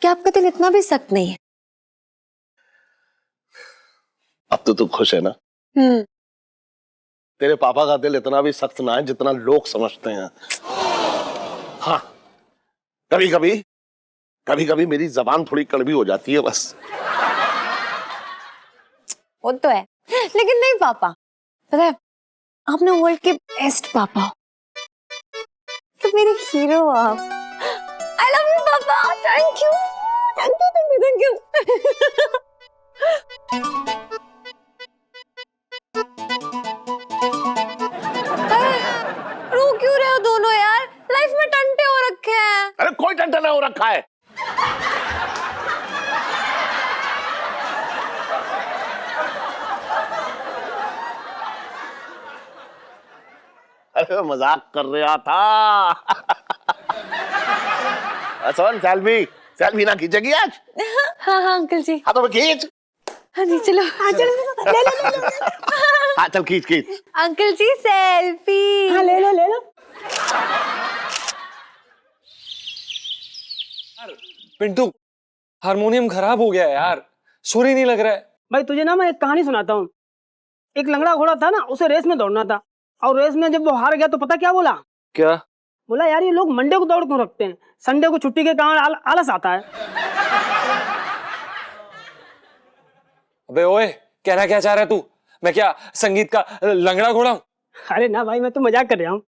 कि आपका दिल इतना भी सख्त नहीं है। अब तो तू खुश है ना? तेरे पापा का दिल इतना भी सख्त ना है जितना लोग समझते हैं। हाँ, कभी कभी मेरी जबान थोड़ी कड़वी हो जाती है बस। वो तो है, लेकिन नहीं पापा, पता है आपने वर्ल्ड के बेस्ट पापा हो, तो मेरे हीरो हो आप। I love you papa, thank you thank you thank you thank you. रो क्यों रहे हो दोनों यार? लाइफ में टंटे हो रखे हैं। अरे कोई टंटा नहीं हो रखा है। अरे मजाक कर रहा था। सुन, सेल्फी ना खींचेगी आज? हाँ हाँ अंकल जी। हाँ तो खींच। हाँ जी चलो, हाँ चलो ले लो। हाँ चल खींच। अंकल जी सेल्फी। हाँ ले लो। पिंटू, हारमोनियम खराब हो गया है यार, सुर ही नहीं लग रहा है। भाई तुझे ना मैं एक कहानी सुनाता हूँ। एक लंगड़ा घोड़ा था ना, उसे रेस में दौड़ना था, और रेस में जब वो हार गया तो पता क्या बोला? क्या बोला यार ये लोग मंडे को दौड़ क्यों रखते हैं, संडे को छुट्टी के कारण आलस आता है। अबे ओए, कहना क्या चाह रहा है तू? मैं क्या संगीत का लंगड़ा घोड़ा हूँ? अरे ना भाई, मैं तो मजाक कर रहा हूँ।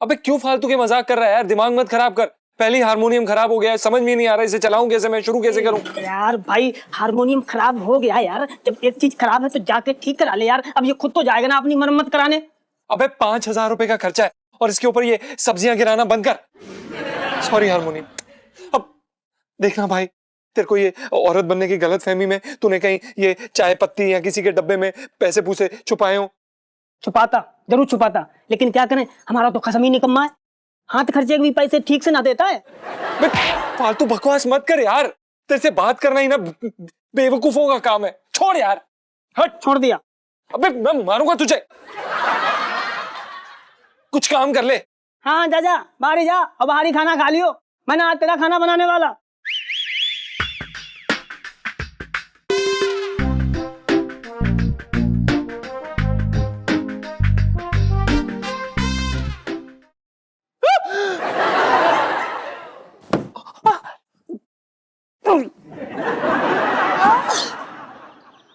अबे क्यों फालतू के मजाक कर रहा है यार, दिमाग मत खराब कर। पहले ही हारमोनियम खराब हो गया है, समझ में नहीं आ रहा इसे चलाऊं कैसे, मैं शुरू कैसे करूं? यार भाई हारमोनियम खराब हो गया यार, जब एक चीज खराब है तो जाके ठीक करा ले यार। अब ये खुद तो जाएगा ना अपनी मरम्मत कराने। अबे 5,000 रुपए का खर्चा है और इसके ऊपर ये सब्जियां गिराना बंद कर। Sorry harmonium. अब देखना भाई, तेरे को ये औरत बनने की गलतफहमी में तूने कहीं ये चाय पत्ती या किसी के डब्बे में पैसे पूसे छुपाए हो। छुपाता, जरूर छुपाता, लेकिन क्या करें, हमारा तो खसम ही निकम्मा है, हाथ खर्चे के भी पैसे ठीक से ना देता है। फालतू बकवास मत कर यार, तेरे से बात करना ही ना बेवकूफों का काम है। छोड़ यार, हट। छोड़ दिया। अबे मैं मारूंगा तुझे, कुछ काम कर ले। हाँ जा बाहर ही जा और बाहर ही खाना खा लियो, मैंने आज तेरा खाना बनाने वाला।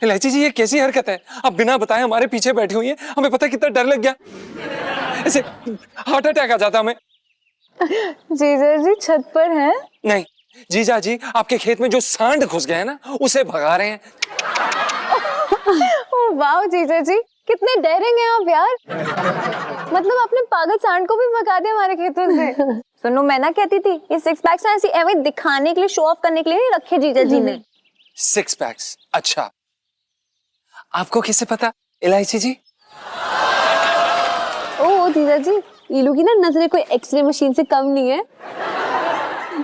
इलायची जी, ये कैसी हरकत है? आप बिना बताए हमारे पीछे बैठी हुई हैं, हमें पता कितना डर लग गया, ऐसे हार्ट अटैक आ जाता हमें। जीजा जी छत पर हैं? नहीं जीजा जी, आपके खेत में जो सांड घुस गया है ना, उसे भगा रहे हैं। ओह वाह जीजा जी, कितने डेयरिंग हैं आप यार। मतलब आपने पागल सांड को भी भगा दिया हमारे खेतों से। सुनो, मैं ना कहती थी ये सिक्स पैक्स ना ऐसे एवं दिखाने के लिए, शो ऑफ करने के लिए नहीं रखे जीजा जी ने। Six packs? अच्छा, आपको कैसे पता इलायची जी? ओ जीजा जी, इलू की ना नजरें कोई एक्सरे मशीन से कम नहीं है।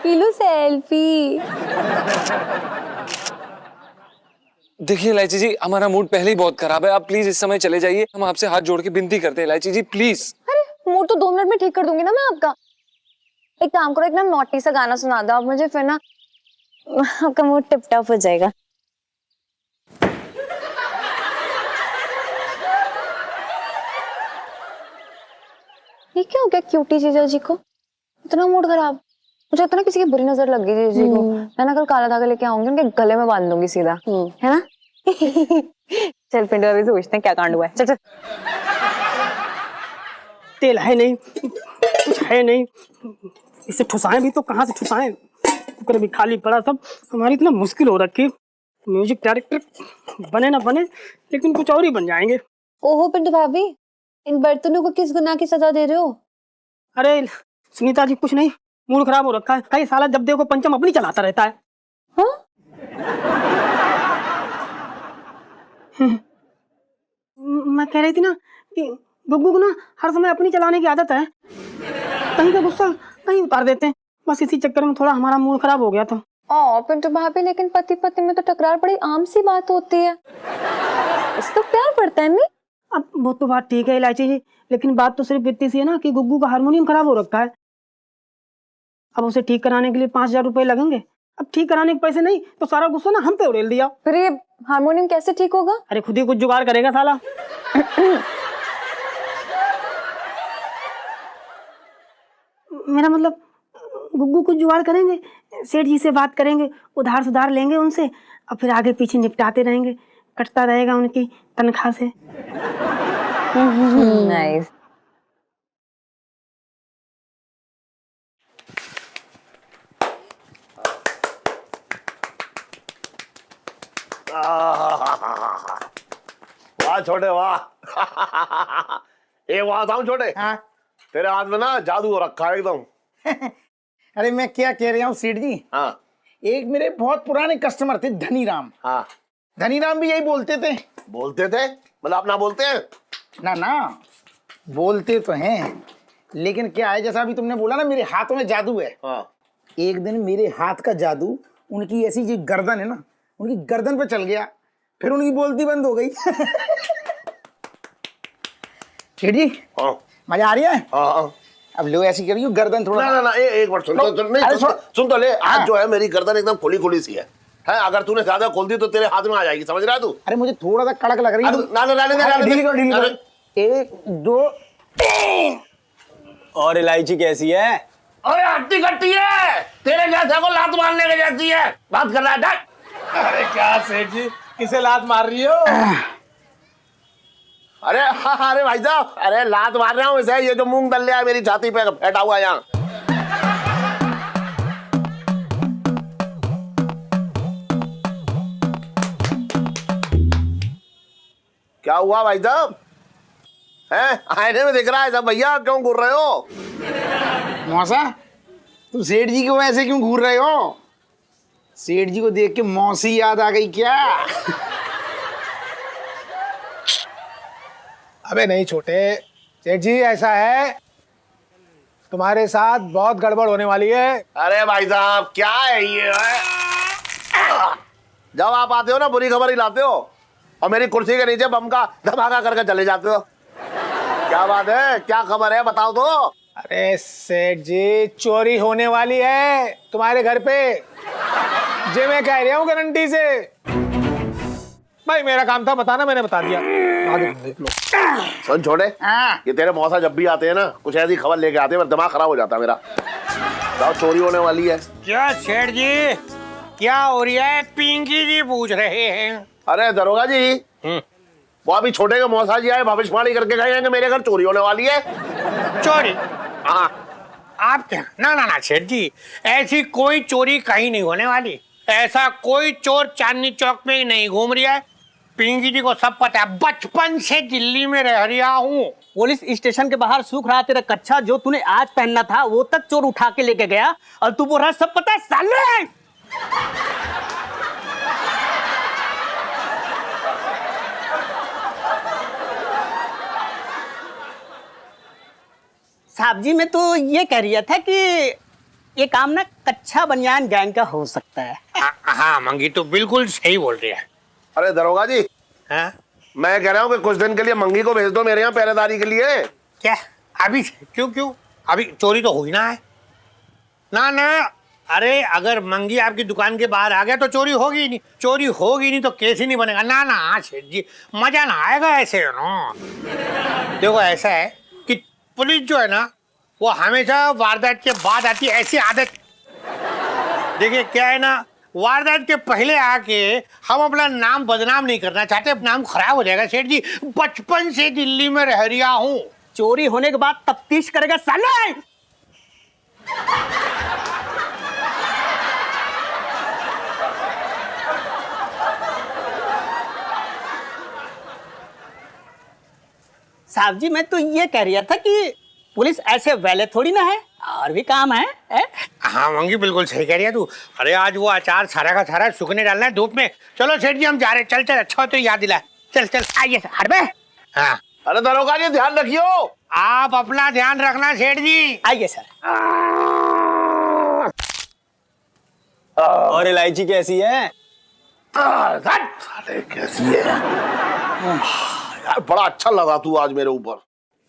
इलू सेल्फी। देखिए इलायची जी, हमारा मूड पहले ही बहुत खराब है, आप प्लीज इस समय चले जाइए। हम आपसे हाथ जोड़ के विनती करते हैं इलायची जी, प्लीज। अरे मूड तो 2 मिनट में ठीक कर दूंगी ना मैं आपका। एक काम करो, एक ना नॉटी सा गाना सुना दो आप मुझे, फिर ना आपका मूड टिप टॉप हो जाएगा। ये क्या हो गया क्यूटी जीजा जी को, इतना मूड खराब? मुझे इतना किसी की बुरी नजर लग गई जीजा जी को। मैं ना कल काला धागा लेके आऊंगी, उनके गले में बांध दूंगी सीधा, है ना? चल पिंडो, अभी सोचते हैं क्या कांड हुआ है। चल चल। तेल है नहीं, कुछ है नहीं, इसे ठुसाएं भी तो कहाँ से ठुसाएं? कुकर भी खाली पड़ा सब। हमारी इतना मुश्किल हो रखी, म्यूजिक डायरेक्टर बने ना बने, लेकिन कुछ और ही बन जाएंगे। ओहो पिंटू भाभी, इन बर्तनों को किस गुनाह की सजा दे रहे हो? अरे सुनीता जी, कुछ नहीं, मूड खराब हो रखा है। कई साला जब देखो पंचम अपनी चलाता रहता है। हाँ? मैं कह रही थी ना कि गुग्गू को ना हर समय अपनी चलाने की आदत है, कहीं का गुस्सा कहीं उतार देते हैं। बस इसी चक्कर में थोड़ा हमारा मूड खराब हो गया था। ओ पिंटू भाभी, लेकिन पति पत्नी में तो टकरार बड़ी आम सी बात होती है, इससे तो प्यार पड़ता है नहीं? अब वो तो बात ठीक है इलायची जी, लेकिन बात तो सिर्फ इतनी सी है ना कि गुग्गू का हारमोनियम खराब हो रखा है। अब उसे ठीक कराने के लिए 5,000 रुपए लगेंगे। अब ठीक कराने के पैसे नहीं तो सारा गुस्सा ना हम पे उड़ेल दिया। फिर ये हारमोनियम कैसे ठीक होगा? अरे खुद ही कुछ जुगाड़ करेगा साला। मेरा मतलब गुग्गू कुछ जुगाड़ करेंगे, सेठ जी से बात करेंगे, उधार सुधार लेंगे उनसे, और फिर आगे पीछे निपटाते रहेंगे, कटता रहेगा उनकी तनख्वाह से। नाइस। वाह छोटे वाह। एक बात बताऊं छोटे, हाँ। तेरे हाथ में ना जादू हो रखा है एकदम। अरे मैं क्या कह रहा हूँ सेठ जी, हाँ एक मेरे बहुत पुराने कस्टमर थे धनी राम। हाँ, धनी राम भी यही बोलते थे। बोलते थे मतलब अपना बोलते हैं? ना ना, बोलते तो हैं, लेकिन क्या है, जैसा अभी तुमने बोला ना मेरे हाथों में जादू है। हाँ। एक दिन मेरे हाथ का जादू उनकी ऐसी जो गर्दन है ना, उनकी गर्दन पे चल गया, फिर उनकी बोलती बंद हो गई। सेठ जी, हाँ मजा आ रही है? हाँ हाँ। अब लो ऐसी करियो, गर्दन थोड़ा ना ना ना, एक बार सुन, नहीं सुन तो ले। आज जो है मेरी गर्दन एकदम खुली खुली सी है, अगर तूने ज्यादा खोल दी तो तेरे हाथ में आ जाएगी, समझ रहा है तू? अरे मुझे थोड़ा सा कड़क लग रही है। ढीली करो, ढीली करो। 1 2 3। और इलायची कैसी है? अरे हट्टी कट्टी है, तेरे जैसे को लात मारने के जैसी है। बात कर रहा है डट। अरे क्या सेठ जी, किसे लात मार रही हो? अरे हाँ, अरे भाई साहब, अरे लात मार रहा हूँ इसे, ये जो मूंग दल है मेरी छाती पे बैठा हुआ है यहाँ। क्या हुआ भाई साहब? आईने में दिख रहा है सब, भैया क्यों घूर रहे हो? मौसा, तुम सेठ जी को ऐसे क्यों घूर रहे हो? सेठ जी को देख के मौसी याद आ गई क्या? अबे नहीं छोटे, सेठ जी ऐसा है, तुम्हारे साथ बहुत गड़बड़ होने वाली है। अरे भाई साहब क्या है ये? जब आप आते हो ना बुरी खबर ही लाते हो, और मेरी कुर्सी के नीचे बम का धमाका करके चले जाते हो। क्या बात है, क्या खबर है, बताओ तो। अरे सेठ जी, चोरी होने वाली है तुम्हारे घर पे, जी मैं कह रहा हूँ गारंटी से। भाई मेरा काम था बताना, मैंने बता दिया। आगे देख लो। सुन छोटे, ये तेरे मौसा जब भी आते हैं ना कुछ ऐसी खबर लेके आते हैं, दिमाग खराब हो जाता है मेरा। चोरी होने वाली है क्या सेठ जी, क्या हो रही है? पिंकी जी पूछ रहे हैं। अरे दरोगा जी, वो अभी छोटे के मौसा जी आए, भविष्यवाणी करके गए हैं कि मेरे घर चोरी होने वाली है। चोरी? हाँ। आप क्या? ना ना ना सेठ जी, ऐसी कोई चोरी कहीं नहीं होने वाली। ऐसा कोई चोर चांदनी चौक में ही नहीं घूम रहा है। पिंकी जी को सब पता है, बचपन से दिल्ली में रह रहा हूँ। पुलिस स्टेशन के बाहर सूख रहा तेरा कच्छा जो तूने आज पहनना था, वो तक चोर उठा के लेके गया, और तू बोल रहा सब पता है साले। साहब जी, मैं तो ये कह रहा था कि ये काम ना कच्चा बनियान गैंग का हो सकता है। हाँ मंगी तो बिल्कुल सही बोल रही है। अरे दरोगा जी, हाँ? मैं कह रहा हूँ कि कुछ दिन के लिए मंगी को भेज दो मेरे यहाँ पहरेदारी के लिए। क्या अभी? क्यों क्यों? अभी चोरी तो हुई ना है। ना ना, अरे अगर मंगी आपकी दुकान के बाहर आ गया तो चोरी होगी ही नहीं। चोरी होगी नहीं तो केस ही नहीं बनेगा। ना ना हाँ सेठ जी, मजा ना आएगा ऐसे ना। देखो ऐसा है कि पुलिस जो है ना वो हमेशा वारदात के बाद आती है। ऐसी आदत, देखिए क्या है ना, वारदात के पहले आके हम अपना नाम बदनाम नहीं करना चाहते, नाम खराब हो जाएगा सेठ जी। बचपन से दिल्ली में रह रिया हूँ। चोरी होने के बाद तफ्तीश करेगा साले। साहब जी, मैं तो ये कह रहा था कि पुलिस ऐसे वैले थोड़ी ना है, और भी काम है, हाँ मंगी बिल्कुल सही कह रही है तू। अरे आज वो अचार सारा का सारा सूखने डालना है धूप में। चलो सेठ जी हम जा रहे हैं। चल चल, अच्छा हो तो याद दिला। चल चल आइए हट बे। हाँ अरे दरोगा जी ध्यान रखियो। आप अपना ध्यान रखना सेठ जी। आइए सर। और इलायची कैसी है? अरे कैसी है यार, बड़ा अच्छा लगा तू आज मेरे ऊपर।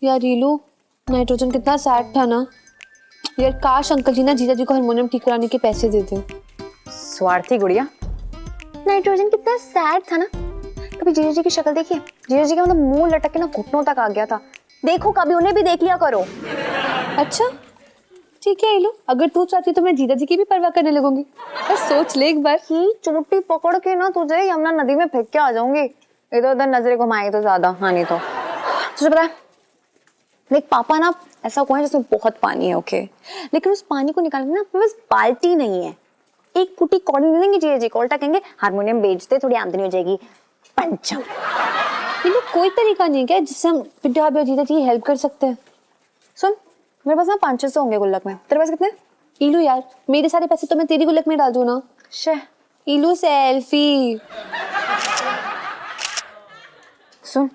यार रीलू, नाइट्रोजन कितना सैड था ना यार। काश अंकल जी ना जीजा जी को हारमोनियम ठीक कराने के पैसे देते। स्वार्थी गुड़िया। नाइट्रोजन कितना सैड था ना। कभी जीजा जी की शक्ल देखिए, जीजा जी का मतलब मुंह लटक के ना घुटनों तक आ गया था। देखो कभी उन्हें भी देख लिया करो। अच्छा ठीक है रीलू, अगर तू चाहती तो मैं जीजा जी की भी परवाह करने लगूंगी। बस सोच ले एक बार ही चोटी पकड़ के ना तुझे यमुना नदी में फेंक के आ जाऊंगी। इधर उधर नजरें घुमाए तो ज्यादा, हाँ नहीं तो तुझे पता है देख पापा ना ऐसा कुआं है जिसमें बहुत पानी है, ओके, लेकिन उस पानी को निकालने ना अपने पास बाल्टी नहीं है। एक फुटी कौड़ी दे देंगे जीजा जी को, उल्टा कहेंगे हारमोनियम बेच दे, थोड़ी आमदनी हो जाएगी। पंचम ये कोई तरीका नहीं है क्या जिससे हम पिट्टा भाभी और जीजा जी हेल्प कर सकते हैं? सुन मेरे पास ना 500 होंगे गुल्लक में, तेरे पास कितने? इलू यार, मेरे सारे पैसे तो मैं तेरी गुल्लक में डाल दूं ना। शे इलू सेल्फी। सुन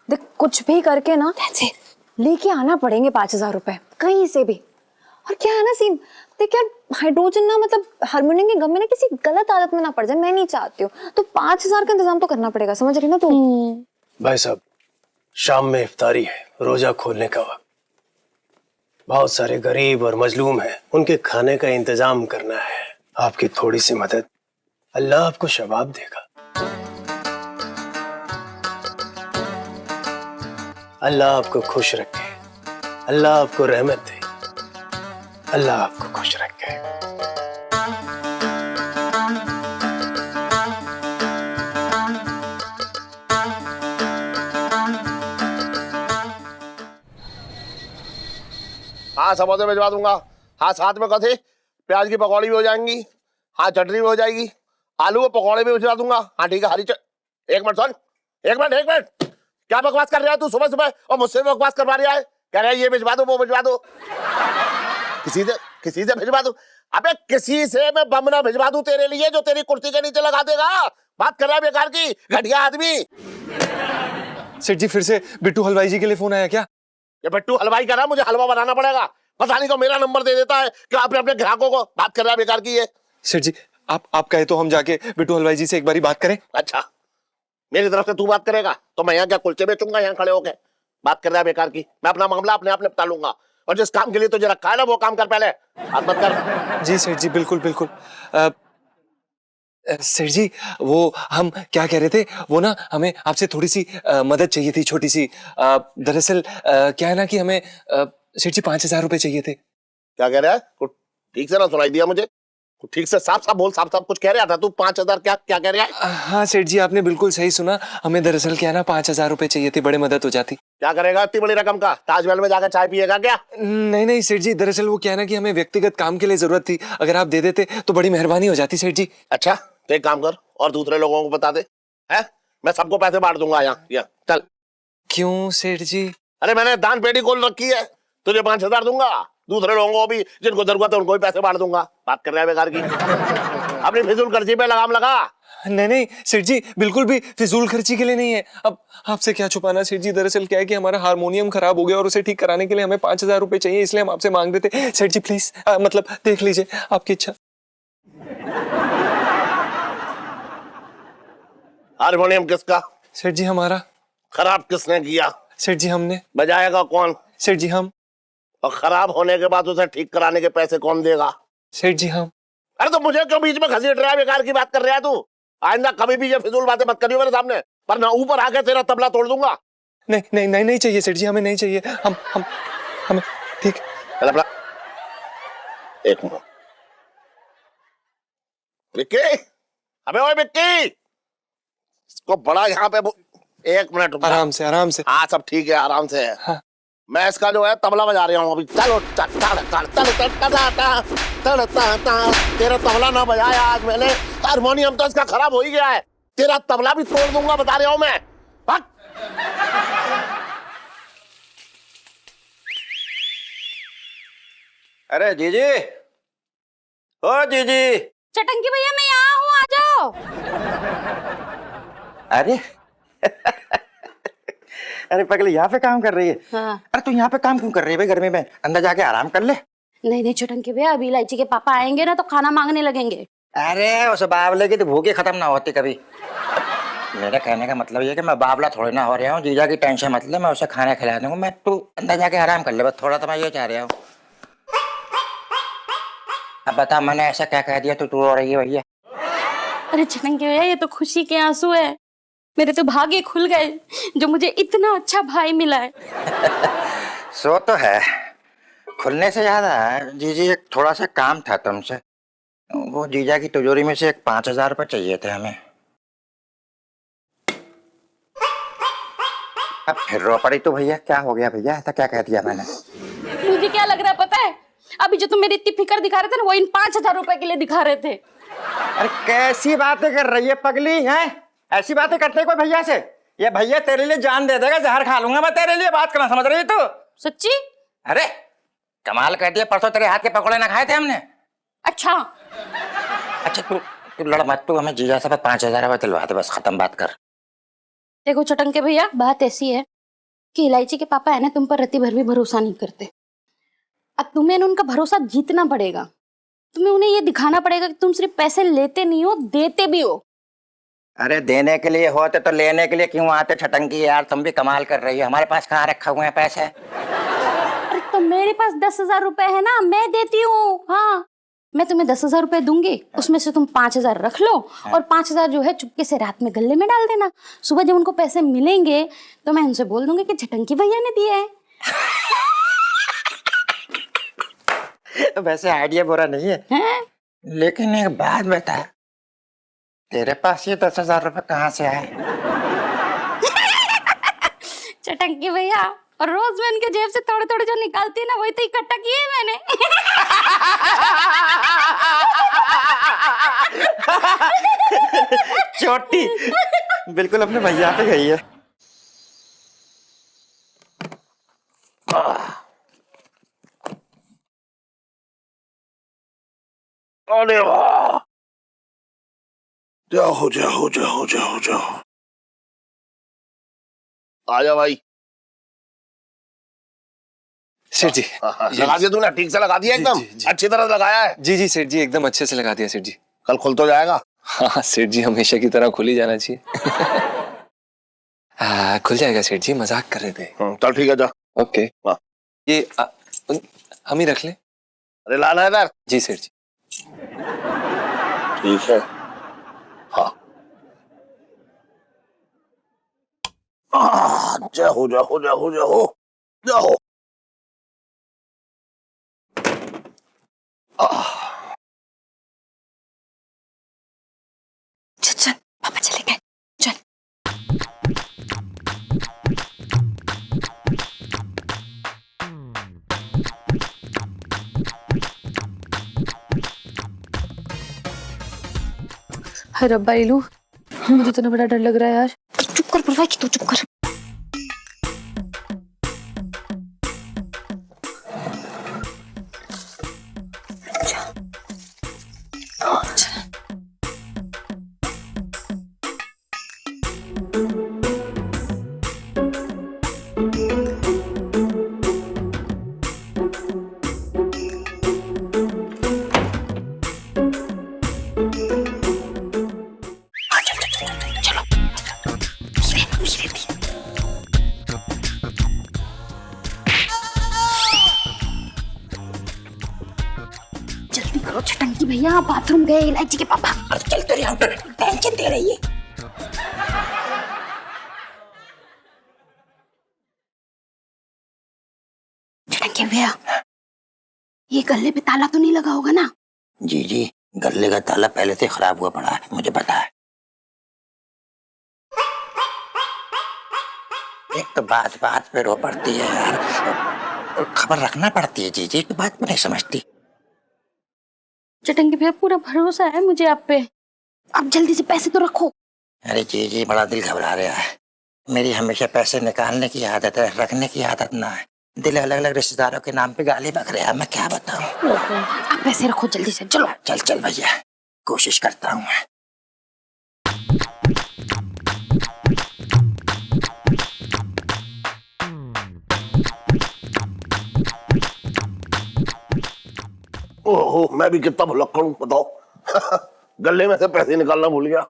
देख, कुछ भी करके ना लेके आना पड़ेंगे 5000 रुपए कहीं से भी। और क्या है ना सीन, देख यार हाइड्रोजन ना मतलब हारमोनियम के गम में ना किसी गलत आदत में ना पड़ जाए, मैं नहीं चाहती हूँ। तो 5000 का इंतजाम तो करना पड़ेगा, समझ रही ना तू? भाई साहब, शाम में इफ्तारी है, रोजा खोलने का वक्त। बहुत सारे गरीब और मजलूम हैं, उनके खाने का इंतजाम करना है। आपकी थोड़ी सी मदद, अल्लाह आपको शबाब देगा। अल्लाह आपको खुश रखे, अल्लाह आपको रहमत दे, अल्लाह आपको खुश रखे। हाँ समोसे भिजवा दूंगा। हाँ साथ में कथे प्याज की पकौड़ी भी हो जाएंगी। हाँ चटनी भी हो जाएगी। आलू के पकौड़े भी भिजवा दूंगा। हाँ ठीक है। एक मिनट सुन, एक मिनट क्या बकवास कर रहा है तू सुबह सुबह और मुझसे बकवास करवा रहा है? कह रहा है ये भिजवा दो वो भिजवा दो। किसी से भिजवा दो? अबे किसी से मैं बम ना भिजवा दूं तेरे लिए जो तेरी कुर्सी के नीचे लगा देगा? बात कर रहा है बेकार की, घटिया आदमी। सेठ जी फिर से बिट्टू हलवाई जी के लिए फोन आया क्या? ये बिट्टू हलवाई का ना, मुझे हलवा बनाना पड़ेगा। पता नहीं तो मेरा नंबर दे देता है कि आपने अपने ग्राहकों को। बात कर रहा है बेकार की। ये सेठ जी आप कहे तो हम जाके बिट्टू हलवाई जी से एक बारी बात करें? अच्छा मेरी तरफ से तू बात करेगा तो मैं यहाँ क्या कुलचे बेचूंगा यहाँ खड़े होके? बात कर रहा है बेकार की। मैं अपना मामला अपने आप निपटा लूंगा, और जिस काम के लिए तुझे रखा है ना वो काम कर पहले। बात मत कर। जी सेठ जी बिल्कुल बिल्कुल। सेठ जी वो हम क्या कह रहे थे, वो ना हमें आपसे थोड़ी सी मदद चाहिए थी, छोटी सी। दरअसल क्या है ना कि हमें सेठ जी 5000 रुपए चाहिए थे। क्या कह रहा है? कुछ ठीक से ना सुनाई दिया मुझे। कुछ ठीक से साफ साफ बोल। साफ साफ कुछ कह रहा था तू। 5000 क्या कह रहा है? हाँ सेठ जी आपने बिल्कुल सही सुना। हमें दरअसल क्या है ना 5000 रुपए चाहिए थे, बड़ी मदद हो जाती। क्या करेगा इतनी बड़ी रकम का? ताजमहल में जाकर चाय पिएगा क्या? नहीं सेठ जी, दरअसल वो क्या है ना कि हमें व्यक्तिगत काम के लिए जरूरत थी। अगर आप दे देते तो बड़ी मेहरबानी हो जाती सेठ जी। अच्छा तो एक काम कर और दूसरे लोगों को बता दे, है मैं सबको पैसे बांट दूंगा। यहाँ चल। क्यों सेठ जी? अरे मैंने दान पेटी खोल रखी है, तुझे 5000 दूंगा, दूसरे लोगों को भी जिनको जरूरत है उनको भी पैसे बांट दूंगा। बात कर रहा है बेकार की। अपनी फिजूल खर्ची पे लगाम लगा। नहीं सेठ जी, बिल्कुल भी फिजूल खर्ची के लिए नहीं है। अब आपसे क्या छुपाना सेठ जी, दरअसल क्या है कि हमारा हारमोनियम खराब हो गया और उसे ठीक कराने के लिए हमें 5000 रुपए चाहिए, इसलिए हम आपसे मांग रहे थे। सेठ जी प्लीज मतलब देख लीजिए, आपकी इच्छा। हारमोनियम किसका? सेठ जी हमारा। खराब किसने किया? सेठ जी हमने। बजाएगा कौन? सेठ जी हम। और खराब होने के बाद उसे ठीक कराने के पैसे कौन देगा? सेठ जी हम। अरे तो मुझे क्यों बीच में घसीट रहा है? बेकार की बात कर रहा है तू। आइंदा कभी भी ये फिजूल बातें मत करियो मेरे सामने, वरना ऊपर आके तेरा तबला तोड़ दूंगा। नहीं नहीं नहीं नहीं चाहिए सेठ जी, हमें नहीं चाहिए। हम हमें ठीक। चल अपना एक मिनट। विक्की, अबे ओए विक्की, इसको बड़ा यहाँ पे एक मिनट रुक। आराम से आराम से। हाँ सब ठीक है, आराम से है। हाँ। मैं इसका जो है तबला बजा रहा हूँ अभी। चलो तेरा तबला ना बजाया आज मैंने, हारमोनियम तो इसका खराब हो ही गया है, तेरा तबला भी तोड़ दूंगा बता रहा हूँ मैं। अरे जीजी, ओ जीजी। चटंकी भैया मैं यहाँ हूँ, आ जाओ। अरे अरे पगली यहाँ पे काम कर रही है? हाँ। अरे तू यहाँ पे काम क्यों कर रही है भाई गर्मी में? अंदर जाके आराम कर ले। नहीं नहीं चटंकी भैया, अभी इलायची के पापा आएंगे ना तो खाना मांगने लगेंगे। अरे उस बावले की तो भूखी खत्म ना होती कभी। मेरे कहने का मतलब ये कि मैं बावला थोड़ी ना हो रहा हूँ, जीजा की टेंशन मत ले, मैं उसे खाना खिला दूंगा। मैं तू अंदर जाके आराम कर ले बस थोड़ा, तो मैं ये चाह रहा हूँ। अब बता मैंने ऐसा क्या कह दिया तो तू रो रही है भैया? अरे चटंकी भैया ये तो खुशी के आंसू है, मेरे तो भाग्य खुल गए जो मुझे इतना अच्छा भाई मिला है। सो तो है, खुलने से ज्यादा जीजी एक थोड़ा सा काम था तुमसे। वो जीजा की तिजोरी में से एक 5,000 रुपये चाहिए थे हमें। अब फिर रो पड़ी तो भैया? क्या हो गया भैया, ऐसा क्या कह दिया मैंने? मुझे क्या लग रहा है पता है, अभी जो तुम मेरी इतनी फिक्र दिखा रहे थे ना वो इन 5,000 रुपए के लिए दिखा रहे थे। अरे कैसी बातें कर रही है पगली हैं? ऐसी बातें करते कोई भैया से? ये भैया तेरे लिए जान दे देगा, जहर खा लूंगा मैं तेरे लिए। बात करना समझ रही है तू? सच्ची? अरे कमाल कर दिया, परसों तेरे हाथ के पकौड़े ना खाए थे हमने। अच्छा अच्छा तू लड़ मत, तू हमें जीजा से 5,000 रुपये दिलवा दे बस, खत्म बात कर। देखो चटंके भैया, बात ऐसी है कि इलायची के पापा है ना तुम पर रत्ती भर भी भरोसा नहीं करते। अब तुम्हें उनका भरोसा जीतना पड़ेगा, तुम्हें उन्हें ये दिखाना पड़ेगा कि तुम सिर्फ पैसे लेते नहीं हो, देते भी हो। अरे देने के लिए होते तो लेने के लिए क्यों आते छटंकी यार? तुम भी कमाल कर रही हो, हमारे पास कहाँ रखे हुए हैं पैसे? अरे तो मेरे पास 10,000 रुपए है ना, मैं देती हूँ। हाँ मैं तुम्हें 10,000 रुपए दूंगी, उसमें से तुम 5,000 रख लो और 5,000 जो है चुपके से रात में गले में डाल देना। सुबह जब उनको पैसे मिलेंगे तो मैं उनसे बोल दूंगी कि छटंकी भैया ने दिए है। वैसे आइडिया बुरा नहीं है? लेकिन एक बात बता, तेरे पास ये 10,000 रुपए कहाँ से आए? चटंकी भैया, और रोज मैं उनके जेब से थोड़े थोड़े जो निकालती है ना वही तो इकट्ठा किए हैं मैंने। छोटी बिल्कुल अपने भैया पे गई है। अरे वाह, जाओ जाओ जाओ जाओ जाओ, आजा भाई। सेठ जी लगा दिया तूने? ठीक से लगा दिया एकदम? अच्छी तरह लगाया है? जी जी सेठ जी, एकदम अच्छे से लगा दिया सेठ जी। कल खुल तो जाएगा? हाँ सेठ जी, हमेशा की तरह खुल ही जाना चाहिए। खुल जाएगा सेठ जी, मजाक कर रहे थे। चल ठीक है, जा। ओके। ये हम ही रख लें? अरे लाना है इधर। जी सेठ जी। ठीक है। हाँ जाओ जाओ जाओ जाओ जाओ। चल पापा चले गए, चल। हाय रब्बा इलू, मुझे इतना बड़ा डर लग रहा है यार। चुप कर बुलवाई की, तू चुप कर। करो छटंकी भैया, बाथरूम गए इलायची के पापा। अरे चल तेरी हम टेंशन दे रही है। छटंकी भैया, ये गले पे ताला तो नहीं लगा होगा ना? जी जी, गले का ताला पहले से खराब हुआ पड़ा है, मुझे पता है। एक तो बात बात पे रो पड़ती है यार, खबर रखना पड़ती है। जी जी, तो बात में नहीं समझती। छटंकी भैया, पूरा भरोसा है मुझे आप पे, आप जल्दी से पैसे तो रखो। अरे जी जी, बड़ा दिल घबरा रहा है। मेरी हमेशा पैसे निकालने की आदत है, रखने की आदत ना है। दिल अलग अलग रिश्तेदारों के नाम पे गाली बक रहा है, मैं क्या बताऊं। आप पैसे रखो जल्दी से, चलो। चल चल भैया, कोशिश करता हूँ मैं। ओहो, मैं भी कितना भुलक्कड़ हूं बताओ। गले में से पैसे निकालना भूल गया।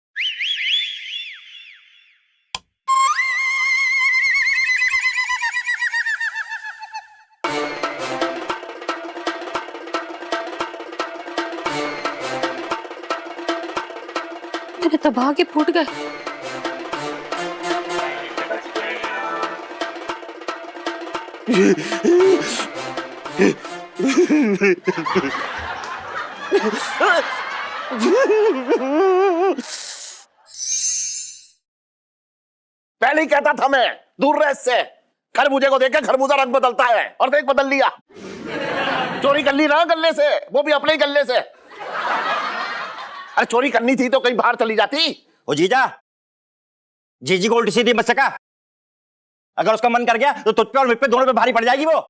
मेरे तो भागे फूट गए। पहले ही कहता था मैं, दूर रह इससे। खरबूजे को देख के खरबूजा रंग बदलता है, और देख बदल लिया। चोरी कर ली ना गले से, वो भी अपने ही गले से। अरे चोरी करनी थी तो कहीं बाहर चली जाती। ओ जीजा, जीजी को उल्टी सीधी मत सका। अगर उसका मन कर गया तो तुझ पे और मुझ पे दोनों पे भारी पड़ जाएगी वो।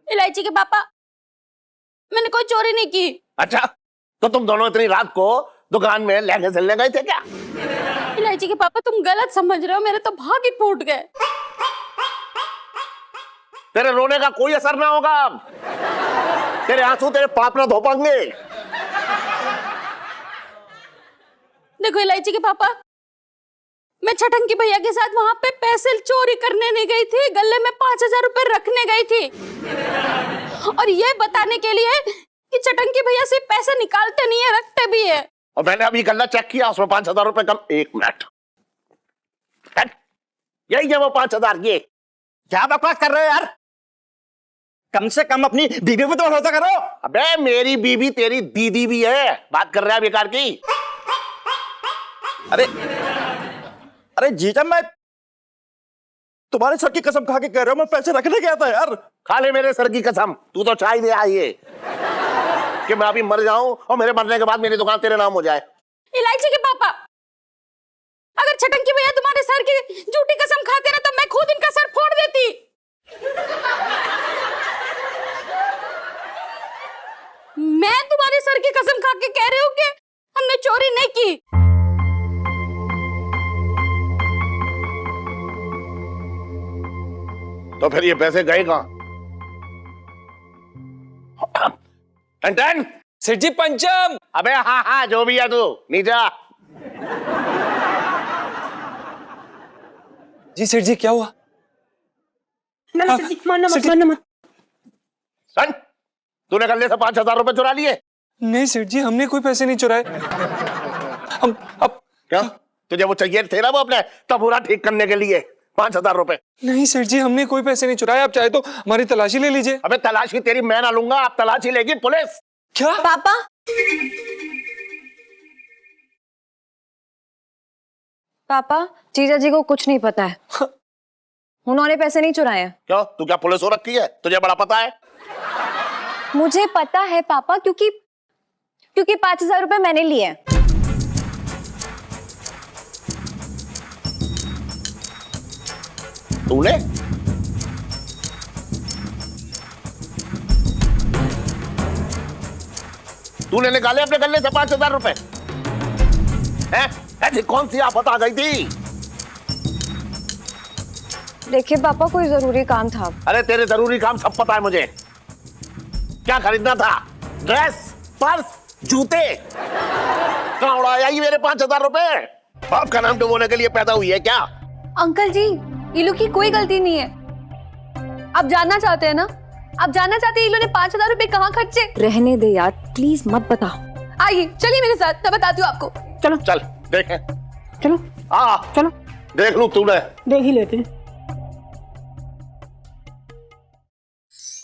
इलायची के पापा, मैंने कोई चोरी नहीं की। अच्छा, तो तुम दोनों इतनी रात को दुकान में लहंगे सिलने गए थे क्या? इलायची के पापा, तुम गलत समझ रहे हो, मेरे तो भाग ही फूट गए। तेरे रोने का कोई असर ना होगा। तेरे आंसू तेरे पाप ना धो पाएंगे। देखो इलायची के पापा, मैं छटंकी भैया के साथ वहां पे पैसे चोरी करने नहीं गई थी, गले में 5,000 रुपए रखने गई थी। और ये बताने के लिए कि छटंकी भैया से पैसे निकालते नहीं है, रखते भी है। और मैंने अभी गल्ला चेक किया, उसमें 5,000 रुपए कम। एक मिनट, यही है वो 5,000। ये क्या बकवास कर रहे हो यार? कम से कम अपनी बीवी पे तो भरोसा करो। अबे मेरी बीवी तेरी दीदी भी है, बात कर रहा है बेकार की। अरे अरे जीजा, मैं तुम्हारे सर की कसम खा के कह रहा हूं, मैं पैसे रखने गया था यार। खा ले मेरे सर की कसम, तू तो चाह ही दे आई है कि मैं अभी मर जाऊं और मेरे मरने के बाद मेरी दुकान तेरे नाम हो जाए। इलायची के पापा, अगर छटंकी भैया तुम्हारे सर की झूठी कसम खाते ना, तो मैं खुद इनका सर फोड़ देती। मैं तुम्हारे सर की कसम खा के कह रही हूँ कि हमने चोरी नहीं की। तो फिर ये पैसे गए कहां? टन सेठ जी पंचम। अबे हाँ हाँ, जो भी है तू नीचे आ। जी सेठ जी, क्या हुआ? मारना मत। सन, तूने गले से 5,000 रुपए चुरा लिए? नहीं सेठ जी, हमने कोई पैसे नहीं चुराए। हम अब क्या तुझे वो चाहिए थे ना, वो अपने तबूरा ठीक करने के लिए 5,000 रुपए? नहीं सेठ जी, हमने कोई पैसे नहीं चुराए। आप चाहे तो हमारी तलाशी ले लीजिए। अबे तलाशी तेरी मैं ना लूंगा, आप तलाशी लेगी पुलिस। क्या? पापा, पापा, जीजा जी को कुछ नहीं पता है। उन्होंने पैसे नहीं चुराए हैं। क्यों, तू क्या पुलिस हो रखी है? तुझे बड़ा पता है। मुझे पता है पापा, क्योंकि 5,000 रुपए मैंने लिए हैं। तूने? तूने निकाले अपने गले से 5,000 रुपए? हैं? ऐसी कौन सी आफत आ गई थी? देखिए पापा, कोई जरूरी काम था। अरे तेरे जरूरी काम सब पता है मुझे। क्या खरीदना था? ड्रेस, पर्स, जूते? कहाँ उड़ाया ये मेरे 5,000 रुपए? बाप का नाम डुबोने के लिए पैदा हुई है क्या? अंकल जी, इलू की कोई गलती नहीं है। आप जानना चाहते हैं ना? आप जानना चाहते हैं इन्होंने 5,000 रुपए कहाँ खर्चे? रहने दे यार, प्लीज मत बता। आइए चलिए मेरे साथ, मैं बताती हूँ आपको। चलो चल देखें। चलो हाँ चलो देख लूं तूने। देख ही लेते हैं।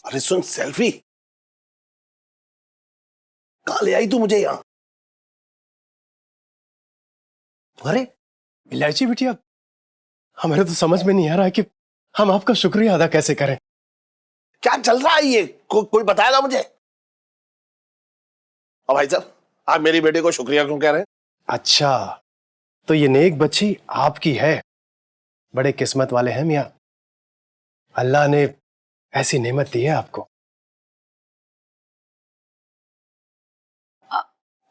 अरे सुन, सेल्फी कहाँ ले आई तू मुझे यहाँ? अरे इलायची बिटिया, हमारे तो समझ में नहीं आ रहा है कि हम आपका शुक्रिया अदा कैसे करें। क्या चल रहा है ये? कोई बताएगा मुझे? और भाई साहब, आप मेरी बेटी को शुक्रिया क्यों कह रहे हैं? अच्छा, तो ये नेक बच्ची आपकी है। बड़े किस्मत वाले हैं मियाँ, अल्लाह ने ऐसी नेमत दी है आपको।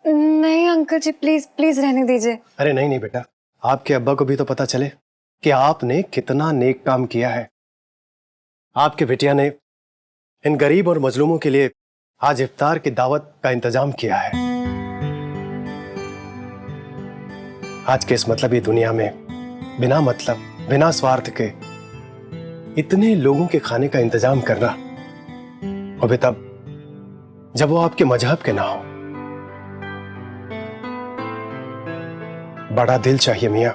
नहीं अंकल जी, प्लीज प्लीज रहने दीजिए। अरे नहीं नहीं बेटा, आपके अब्बा को भी तो पता चले कि आपने कितना नेक काम किया है। आपके बेटिया ने इन गरीब और मजलूमों के लिए आज इफ्तार की दावत का इंतजाम किया है। आज के इस मतलबी दुनिया में बिना मतलब, बिना स्वार्थ के इतने लोगों के खाने का इंतजाम करना, और भी तब जब वो आपके मजहब के ना हो। बड़ा दिल चाहिए मियां,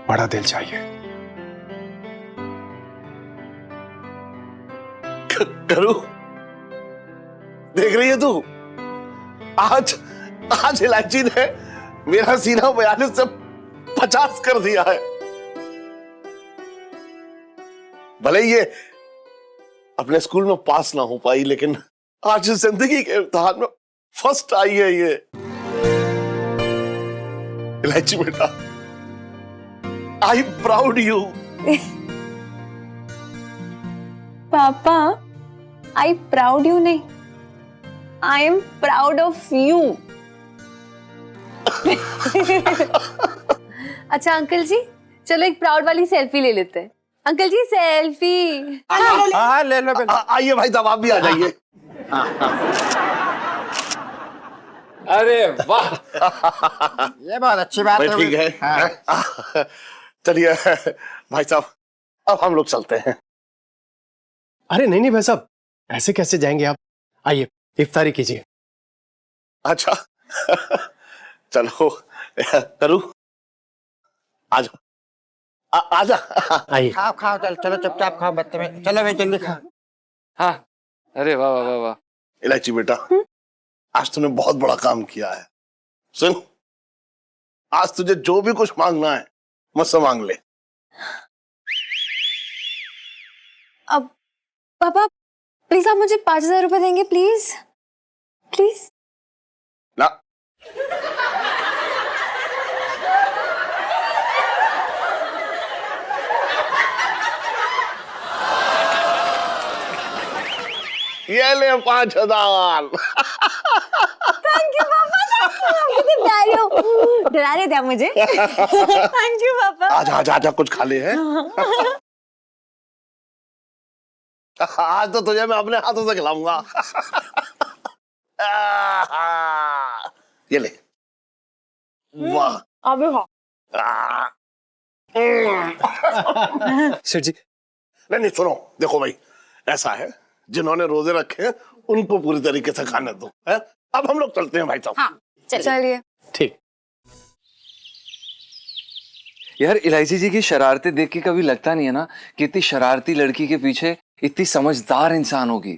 बड़ा दिल चाहिए। करूं? देख रही है तू, आज इलायची ने मेरा सीना 42 से 50 कर दिया है। भले ये अपने स्कूल में पास ना हो पाई, लेकिन आज जिंदगी के इम्तिहान में फर्स्ट आई है ये। इलायची बेटा, आई प्राउड यू। पापा, आई प्राउड यू नहीं, I am proud of you. अच्छा अंकल जी, चलो एक प्राउड वाली सेल्फी ले लेते हैं। अंकल जी सेल्फी। हाँ ले लो। आइए भाई साहब, आप भी आ जाइए। अरे वाह, ये बहुत अच्छी बात है। ठीक है। हाँ। चलिए भाई साहब, अब हम लोग चलते हैं। अरे नहीं नहीं भाई साहब, ऐसे कैसे जाएंगे आप? आइए इफ्तारी कीजिए। अच्छा चलो करूं? आजा आजा। आइए। खाओ खाओ, चलो चुपचाप खाओ, बत्ते में चलो भाई जल्दी खाओ। हाँ, अरे वाह वाह वाह वाह। इलायची बेटा, आज तूने बहुत बड़ा काम किया है। सुन, आज तुझे जो भी कुछ मांगना है मुझसे मांग ले। अब पापा प्लीज आप मुझे 5,000 रुपए देंगे, प्लीज प्लीज। ना, ये ले 5,000। थैंक यू पापा, कितने प्यारे हो। डरा रहे थे आप मुझे। थैंक यू पापा। आजा आजा आजा, कुछ खा ले। हैं आज तो तुझे मैं अपने हाथों से खिलाऊंगा। ये ले। वाह, अबे हाँ। सेठ जी, नहीं नहीं, सुनो, देखो भाई, ऐसा है, जिन्होंने रोजे रखे हैं उनको पूरी तरीके से खाने दो। है? अब हम लोग चलते हैं भाई साहब। हाँ चलिए। ठीक। यार इलायची जी की शरारतें देख के कभी लगता नहीं है ना कि इतनी शरारती लड़की के पीछे इतनी समझदार इंसान होगी।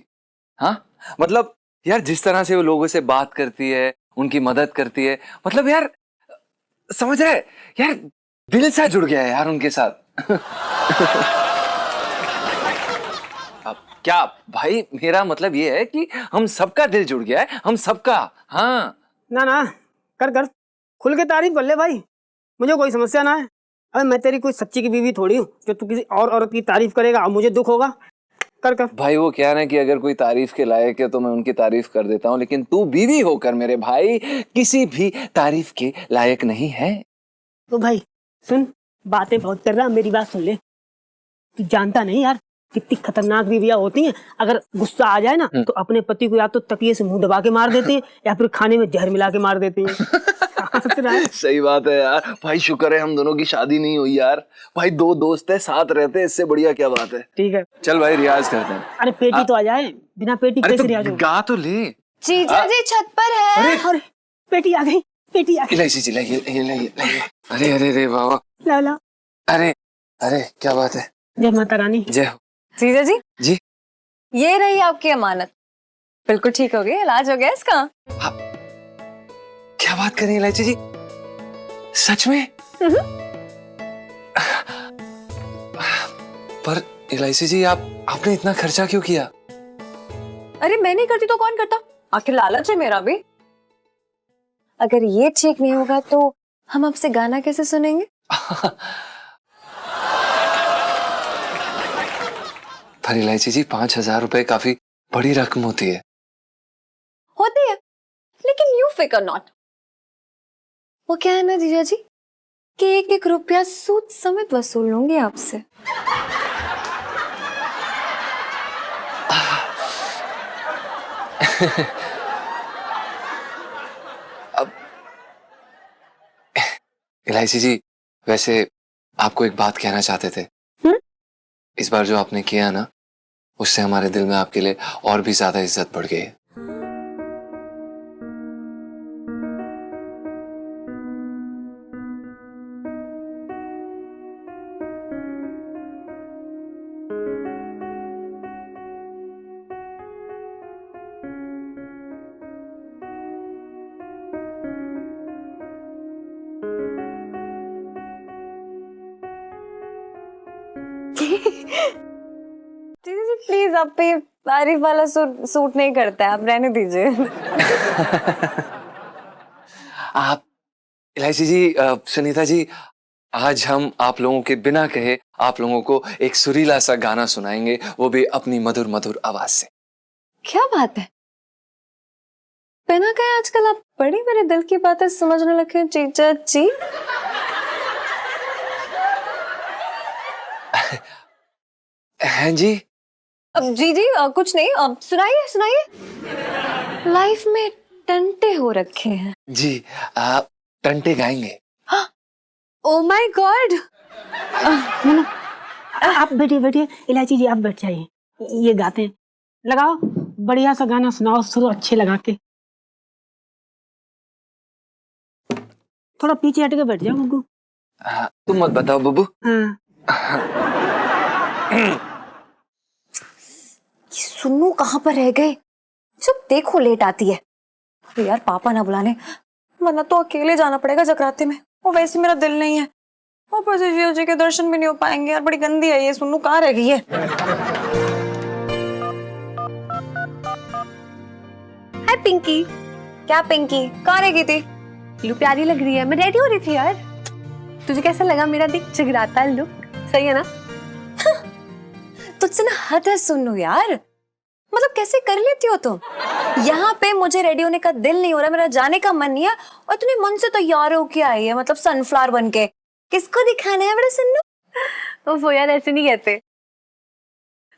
हाँ मतलब यार, जिस तरह से वो लोगों से बात करती है, उनकी मदद करती है, मतलब यार समझ रहे यार, दिल सा जुड़ गया है यार उनके साथ। अब क्या भाई, मेरा मतलब ये है कि हम सबका दिल जुड़ गया है, हम सबका। हाँ ना ना, कर कर खुल के तारीफ कर ले भाई, मुझे कोई समस्या ना है। अरे मैं तेरी कोई सच्ची की बीवी थोड़ी हूँ जो तू किसी और औरत की तारीफ करेगा और मुझे दुख होगा। कर कर भाई, वो क्या है कि अगर कोई तारीफ के लायक है तो मैं उनकी तारीफ कर देता हूँ, लेकिन तू बीवी होकर मेरे भाई किसी भी तारीफ के लायक नहीं है। तो भाई सुन, बातें बहुत कर रहा, मेरी बात सुन ले। तू जानता नहीं यार कितनी खतरनाक बीवियां होती हैं। अगर गुस्सा आ जाए ना तो अपने पति को या तो तकिए से मुंह दबा के मार देती है या फिर खाने में जहर मिला के मार देती है। सही बात है यार भाई, शुक्र है हम दोनों की शादी नहीं हुई यार। भाई दो दोस्त है साथ रहते हैं, इससे बढ़िया क्या बात है। ठीक है, चल भाई रियाज करते हैं। अरे पेटी तो आ जाए, बिना पेटी अरे कैसे तो रियाज होगा? गा तो ले। जीजा जी छत पर है। अरे पेटी आ गई, पेटी आ गई। इलायची जी लाइए। अरे अरे रे बाबा, ला ला। अरे अरे क्या बात है। जय माता रानी। जय हो। जीजा जी जी ये रही आपकी अमानत, बिल्कुल ठीक हो गई, इलाज हो गया इसका। क्या बात कर रही हैं इलायची जी, सच में? पर इलायची जी आपने इतना खर्चा क्यों किया? अरे मैं नहीं करती तो कौन करता, आखिर लालच है मेरा भी। अगर ये ठीक नहीं होगा तो हम आपसे गाना कैसे सुनेंगे? पर इलायची जी 5,000 रुपए काफी बड़ी रकम होती है। होती है, लेकिन यू फिकर नॉट। वो क्या है ना जीजा जी कि एक एक रुपया सूद समेत वसूल लूंगी आपसे। अब इलायची जी वैसे आपको एक बात कहना चाहते थे। इस बार जो आपने किया ना, उससे हमारे दिल में आपके लिए और भी ज्यादा इज्जत बढ़ गई है। प्लीज आप पे तारीफ वाला सूट नहीं करता है, आप रहने दीजिए। आप इलायची जी, सुनीता जी, आज हम आप लोगों के बिना कहे आप लोगों को एक सुरीला सा गाना सुनाएंगे, वो भी अपनी मधुर मधुर आवाज से। क्या बात है, बिना कहे आजकल आप बड़ी मेरे दिल की बातें समझने लगे जीजा जी। हैं जी? अब जी कुछ नहीं, अब सुनाइए। लाइफ में टंटे हो रखे हैं जी, आप टंटे गाएंगे? Oh my God. आप बैठिए इलायची जी, आप बैठ जाइए, ये गाते हैं। लगाओ बढ़िया सा गाना सुनाओ, सुर अच्छे लगा के। थोड़ा पीछे हट के बैठ जाओ गुग्गू। तुम मत बताओ बुब्बू। सुन्नू कहाँ पर रह गए? जब देखो लेट आती है। अरे यार पापा ना बुलाने, वरना तो अकेले जाना पड़ेगा जगराते में, और वैसे मेरा दिल नहीं है। ऊपर से जीजा जी के दर्शन भी नहीं हो पाएंगे यार, बड़ी गंदी है ये। सुन्नू कहाँ रह गई है? हाय पिंकी। क्या पिंकी, कहाँ रह गई थी? लुक प्यारी लग रही है, मैं रेडी हो रही थी यार। तुझे कैसा लगा मेरा दिख जगराता लुक? सही है ना? तुझसे ना हद है सुन्नू यार, मतलब कैसे कर लेती हो तुम? यहाँ पे मुझे रेडी होने का दिल नहीं हो रहा, मेरा जाने का मन नहीं है, और तूने मन से तैयार होके आई है, मतलब सनफ्लावर बन के। किसको दिखाना है बड़ा सुन्नू? वो यार ऐसे नहीं कहते।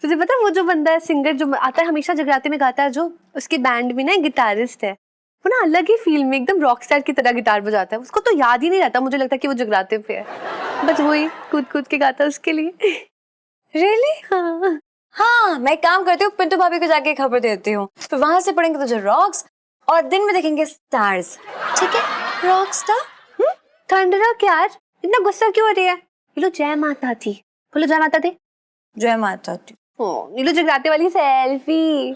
तुझे पता वो जो बंदा है सिंगर जो आता है हमेशा जगराते में गाता है, जो उसकी बैंड में ना गिटारिस्ट है, वो ना अलग ही फील में एकदम रॉक स्टार की तरह गिटार बजाता है। उसको तो याद ही नहीं रहता, मुझे लगता है कि वो जगराते पे है, बस वही कूद के गाता है उसके लिए। रियली? हाँ मैं काम करती हूँ, पिंटू भाभी को जाके खबर देती हूँ, फिर वहां से पढ़ेंगे तुझे रॉक्स, और दिन में देखेंगे स्टार्स। ठीक है, रॉक स्टार। ठंडक यार, इतना गुस्सा क्यों हो रही है? नीलू जय माता दी, बोलो जय माता दी। जय माता दी। नीलू जगराते वाली सेल्फी।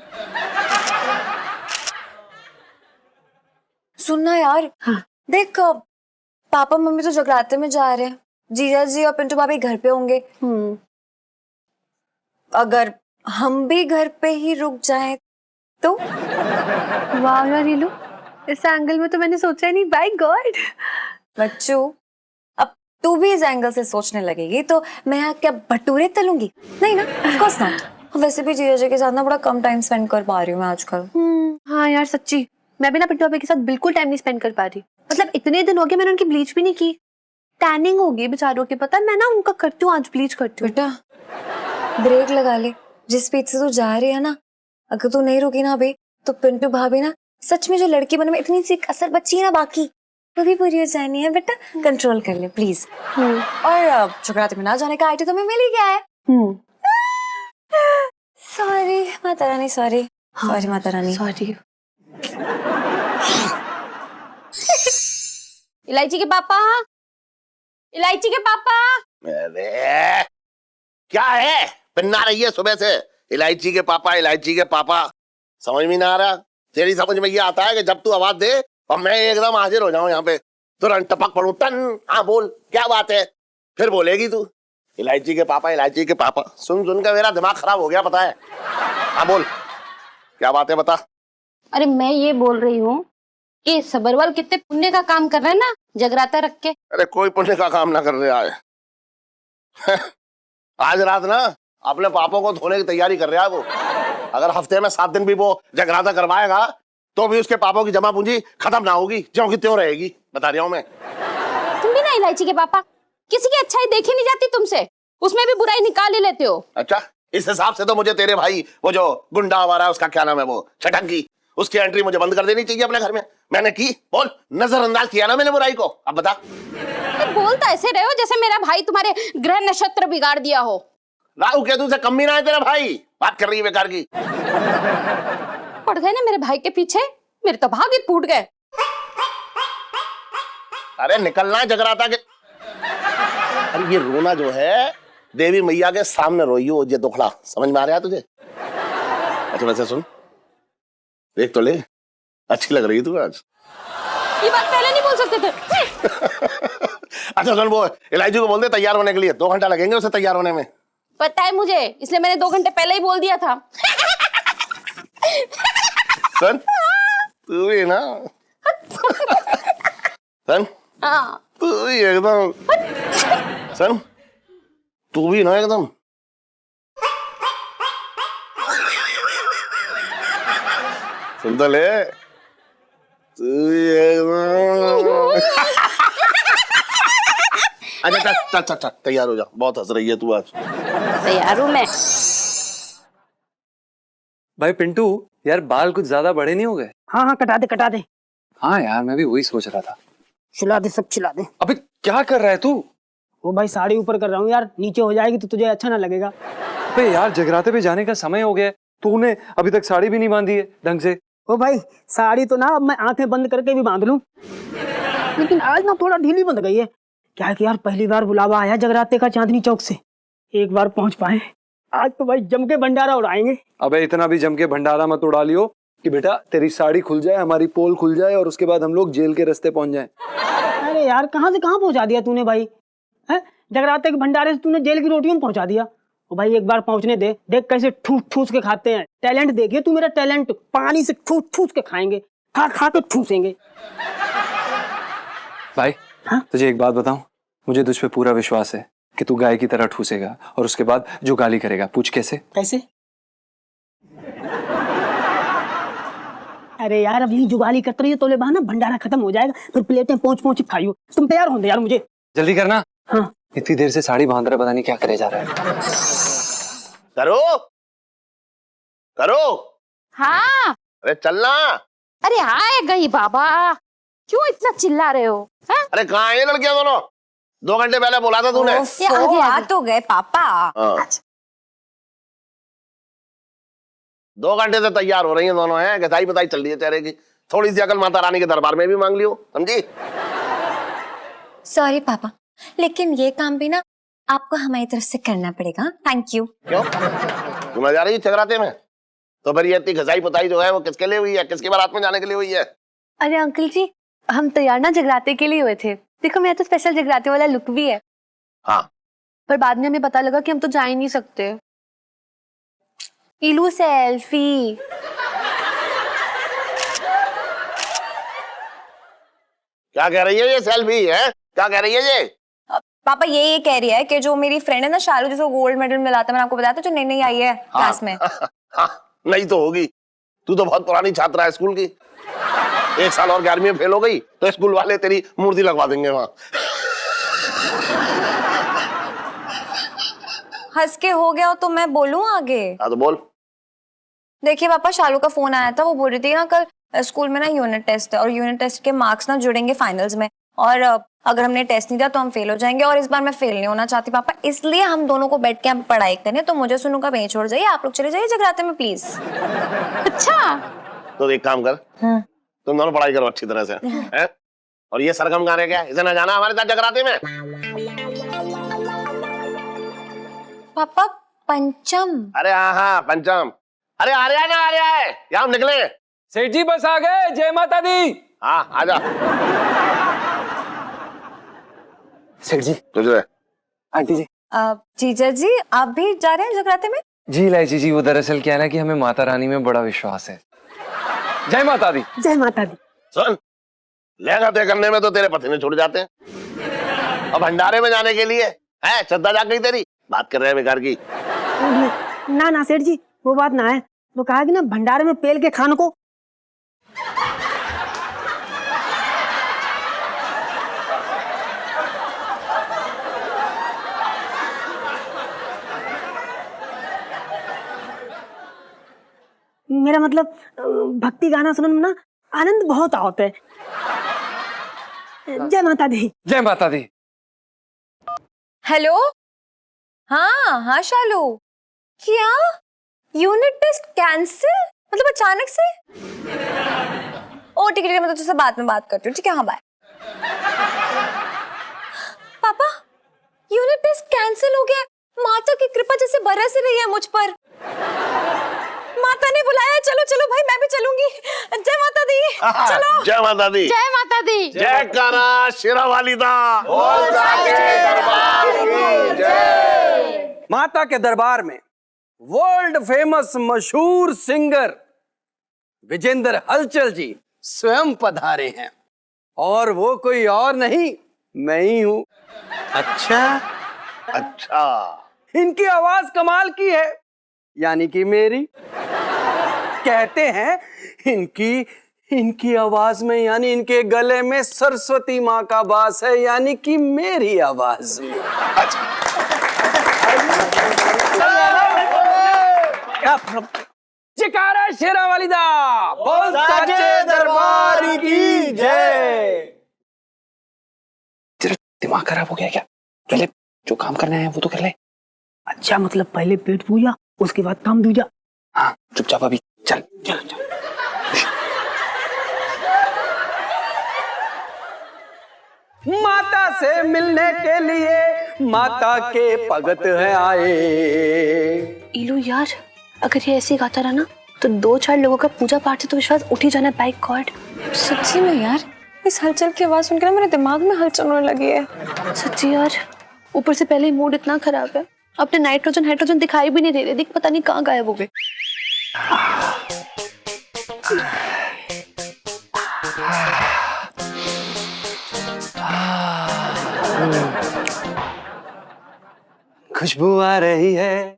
सुनना यार, हाँ। देख पापा मम्मी तो जगराते में जा रहे हैं, जीजा जी और पिंटू भाभी घर पे होंगे। अगर हम भी घर पे ही रुक जाएं तो? वाह यार नीलू, इस एंगल में तो मैंने सोचा ही नहीं। बाय गॉड बच्चू, अब तू भी इस एंगल से सोचने लगेगी तो मैं यहाँ क्या भटूरे तलूंगी? नहीं ना, ऑफ कोर्स नॉट। वैसे भी जीजा जी के साथ ना बड़ा कम टाइम स्पेंड कर पा रही हूँ मैं आजकल। हाँ यार सच्ची, मैं भी ना पिंटू भाभी के साथ बिल्कुल टाइम नहीं स्पेंड कर पा रही। मतलब इतने दिन हो गए मैंने उनकी ब्लीच भी नहीं की, टैनिंग होगी बेचारों की। पता है मैं ना उनका करती हूँ, आज ब्लीच करती हूँ। बेटा ब्रेक लगा ले, जिस स्पीड से तू जा रही है ना, अगर तू नहीं रुकी ना अभी तो पिंटू भाभी ना सच में जो लड़की बनने में इतनी सी कसर बची है ना बाकी, वो भी पूरी हो जानी है बेटा, कंट्रोल कर ले प्लीज। और जगराते में ना जाने का आइडिया तुम्हें मिल ही गया है। Sorry Mata Rani, sorry sorry Mata Rani, sorry. इलायची के पापा, इलायची के पापा। अरे क्या है, पिन्ना रही है सुबह से, इलायची के पापा इलायची के पापा, समझ में ना आ रहा। तेरी समझ में ये आता है कि जब तू आवाज दे और मैं एकदम हाजिर हो जाऊं यहाँ पे, तुरंत टपक पड़ू, टन हाँ बोल क्या बात है, फिर बोलेगी तू इलायची के पापा इलायची के पापा। सुन सुन कर मेरा दिमाग खराब हो गया पता है। हाँ बोल क्या बात है बता। अरे मैं ये बोल रही हूँ कि सबरवाल कितने पुण्य का काम कर रहे हैं ना जगराता रख के। अरे कोई पुण्य का काम ना कर रहे आज। आज रात ना अपने पापों को धोने की तैयारी कर रहा है वो। अगर हफ्ते में 7 दिन भी वो जगराता करवाएगा तो भी उसके पापों की जमा पूंजी खत्म ना होगी, ज्यों की त्यों रहेगी, बता रहा हूं मैं। तुम भी ना इलायची के पापा, किसी की अच्छाई देखी नहीं जाती तुमसे, उसमें भी बुराई निकाल ही लेते हो। अच्छा इस हिसाब से तो मुझे तेरे भाई वो जो गुंडा हमारा उसका क्या नाम है वो छटंकी, उसकी एंट्री मुझे बंद कर देनी चाहिए अपने घर में। मैंने की बोल, नजरअंदाज किया ना मैंने बुराई को, अब बता। बोलता ऐसे रहे हो जैसे मेरा भाई तुम्हारे ग्रह नक्षत्र बिगाड़ दिया हो। राहु केतु से कम भी ना है तेरा भाई, बात कर रही है बेकार की। पड़ गए ना मेरे भाई के पीछे, मेरे तो भाग ही फूट गए। अरे निकलना है जगराता के। अरे ये रोना जो है देवी मैया के सामने रोई हो, ये दुखड़ा समझ में आ रहा है तुझे? अच्छा वैसे सुन, देख तो ले, अच्छी लग रही है तू आज। ये बात पहले नहीं बोल सकते थे। अच्छा सुन, वो इलायची को बोल दे तैयार होने के लिए, 2 घंटा लगेंगे उसे तैयार होने में। पता है मुझे, इसलिए मैंने 2 घंटे पहले ही बोल दिया था। सन तू भी ना सन, तू भी एकदम सन, तू भी ना एकदम सुन तो ले, तू भी एकदम। अच्छा चल चल चल तैयार हो जा, बहुत हंस रही है तू आज। तैयार हूं मैं। भाई पिंटू यार बाल कुछ ज्यादा बड़े नहीं हो गए? हाँ हाँ कटा दे कटा दे। हाँ यार मैं भी वही सोच रहा था। चिल्ला दे सब चिल्ला दे। अबे क्या कर रहा है तू? वो भाई साड़ी ऊपर कर रहा हूँ यार, नीचे हो जाएगी तो तुझे अच्छा ना लगेगा। अबे यार जगराते पे जाने का समय हो गया है, तूने अभी तक साड़ी भी नहीं बांधी है ढंग से। ओ भाई साड़ी तो ना अब मैं आंखें बंद करके भी बांध लूं, लेकिन आज ना थोड़ा ढीली बंध गई है। क्या है कि यार पहली बार बुलावा आया जगराते का चांदनी चौक से, एक बार पहुंच पाए, आज तो भाई जम के भंडारा उड़ाएंगे। अबे इतना भी जम के भंडारा मत उड़ा लियो कि बेटा तेरी साड़ी खुल जाए, हमारी पोल खुल जाए और उसके बाद हम लोग जेल के रास्ते पहुंच जाएं। अरे यार कहाँ से कहाँ पहुंचा दिया तूने भाई, है जगराते के भंडारे से तूने जेल की रोटियों में पहुंचा दिया। ओ भाई एक बार पहुंचने दे, देख कैसे ठूस ठूस के खाते हैं। टैलेंट देखिए तू मेरा टैलेंट, पानी से ठूस ठूस के खाएंगे, खा खा के ठूसेंगे। भाई तुझे एक बात बताऊं, मुझे तुझ पे पूरा विश्वास है कि तू गाय की तरह ठूसेगा और उसके बाद जो गाली करेगा। पूछ कैसे? कैसे? अरे यार अब यही जुगाली करते रहिए तो ले बहाना, भंडारा खत्म हो जाएगा, फिर प्लेटें पहुंच पहुंच खाइयो। तुम तैयार हो यार, मुझे जल्दी करना। हाँ इतनी देर से साड़ी बांध रहा, पता नहीं क्या करे जा रहा है। करो करो। हाँ अरे चलना। अरे आए गई बाबा, क्यों इतना चिल्ला रहे हो? अरे कहाँ है ये लड़कियां दोनों? 2 घंटे पहले बोला था तूने। आ तो गए पापा। हाँ। 2 घंटे से तैयार हो रही हैं दोनों, हैं गताई बताई चल रही है चेहरे की। थोड़ी सी अकल माता रानी के दरबार में भी मांग लियो, समझी? सॉरी पापा, लेकिन ये काम भी ना आपको हमारी तरफ से करना पड़ेगा। Thank you. क्यों तुम्हें जा रही है जगराते में? तो फिर ये इतनी घसाई पुताई जो है वो किसके लिए हुई है, किसकी बारात में जाने के लिए हुई है? अरे अंकल जी हम तैयार ना जगराते के लिए हुए थे, देखो मेरा तो स्पेशल जगराते वाला लुक भी है। हाँ पर बाद में हमें पता लगा कि हम तो जा ही नहीं सकते। इलू सेल्फी। क्या कह रही है ये सेल्फी है, क्या कह रही है ये? पापा ये कह रही है कि जो मेरी फ्रेंड है ना शालू, जिसको गोल्ड मेडल मिला था, मैंने आपको बताया था, जो नई नई आई है क्लास में। नहीं तो होगी, तू तो बहुत पुरानी छात्रा है स्कूल की। 1 साल और 11वीं में फेल हो गई तो स्कूल वाले तेरी मूर्ति लगवा देंगे वहां। हंस के हो गया तो मैं बोलूं आगे? हाँ तो बोल। देखिए पापा, शालू का फोन आया था, वो बोल रही थी ना कल स्कूल में ना यूनिट टेस्ट है और यूनिट टेस्ट के मार्क्स ना जुड़ेंगे फाइनल्स में, और अगर हमने टेस्ट नहीं दिया तो हम फेल हो जाएंगे, और इस बार मैं फेल नहीं होना चाहती पापा, इसलिए हम दोनों को बैठ के हम पढ़ाई करें। तो मुझे सुनू का वहीं छोड़ जाइए, आप लोग चले जाइए जगराते में प्लीज। अच्छा तो एक काम कर, तुम दोनों पढ़ाई करो अच्छी तरह से, हैं? और ये सरगम गाने क्या, इसे ना जाना हमारे साथ जगराते में। पापा पंचम। अरे हाँ पंचम। अरे आर्या है, यहाँ हम निकले। सेठ जी बस आ गए, जय माता दी। हाँ आजा। सेठ जी, तुझे आंटी जी। जीजा जी आप भी जा रहे हैं जगराते में? जी इलायची जी, वो दरअसल क्या है ना कि हमें माता रानी में बड़ा विश्वास है। जय माता दी। जय माता दी। सुन, लहंगा तय करने में तो तेरे पसीने छूट जाते हैं, अब भंडारे में जाने के लिए है श्रद्धा जाग गई तेरी। बात कर रहे हैं बेकार की। ना ना सेठ जी, वो बात ना है। वो कहा कि ना भंडारे में पेल के खान को। मेरा मतलब भक्ति गाना सुनने में ना आनंद बहुत आता है। जय माता दी। जय माता दी। हेलो, हाँ शालू, क्या यूनिट टेस्ट कैंसिल? मतलब अचानक से? ओ ठीक है, मैं तो तुझसे बाद में बात करती हूँ, ठीक है? हाँ बाय। पापा यूनिट टेस्ट कैंसिल हो गया, माता की कृपा जैसे बरस रही है मुझ पर। माता ने बुलाया, चलो चलो भाई मैं भी चलूंगी। जय माता दी। चलो। जय माता दी। जय माता दी। जय कारा शेरा वाली दा। बोल साचे दरबार की जय। माता के दरबार में वर्ल्ड फेमस मशहूर सिंगर विजेंद्र हलचल जी स्वयं पधारे हैं, और वो कोई और नहीं, मैं ही हूं। अच्छा, इनकी आवाज कमाल की है, यानी कि मेरी। कहते हैं इनकी आवाज में, यानी इनके गले में सरस्वती माँ का वास है, यानी कि मेरी आवाज में। जयकारा शेरा वाली दा। बोल साचे दरबार की जय। तेरा दिमाग खराब हो गया क्या? पहले जो काम करना है वो तो कर ले। अच्छा मतलब पहले पेट पूजा, उसके बाद काम दूजा। हाँ चुपचाप अभी चल चल चल। माता से मिलने के लिए माता के भगत है आए। इलू यार, अगर ये ऐसे गाता रहा ना तो 2-4 लोगों का पूजा पाठ से तो विश्वास उठ ही जाना। बाय गॉड, सच्ची में यार, इस हलचल की आवाज सुनकर मेरे दिमाग में हलचल होने लगी है। सच्ची यार, ऊपर से पहले ही मूड इतना खराब है, अपने नाइट्रोजन हाइड्रोजन दिखाई भी नहीं दे रहे, देख पता नहीं कहाँ गायब हो गए। खुशबू आ रही है,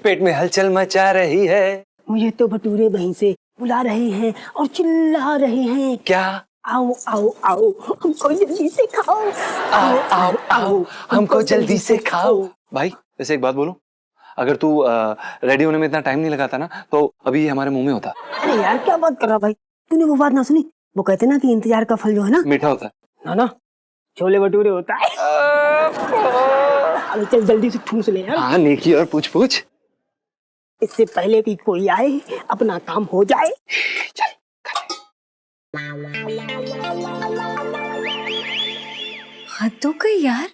पेट में हलचल मचा रही है। मुझे तो भटूरे वहीं से बुला रहे हैं और चिल्ला रहे हैं। क्या? आओ आओ आओ हमको जल्दी से खाओ। आओ आओ आओ हमको जल्दी से खाओ। भाई वैसे एक बात बोलूं, अगर तू रेडी होने में इतना टाइम नहीं लगाता ना तो अभी हमारे मुंह में होता। अरे यार क्या बात कर रहा भाई, तूने वो बात ना सुनी? वो कहते ना कि इंतजार का फल जो है ना मीठा होता है। ना ना, छोले भटूरे होता है। अरे चल जल्दी से ठूस ले यार। हाँ नेकी और पूछ पूछ, इससे पहले कि कोई आए अपना काम हो जाए। चल हद हो गई यार,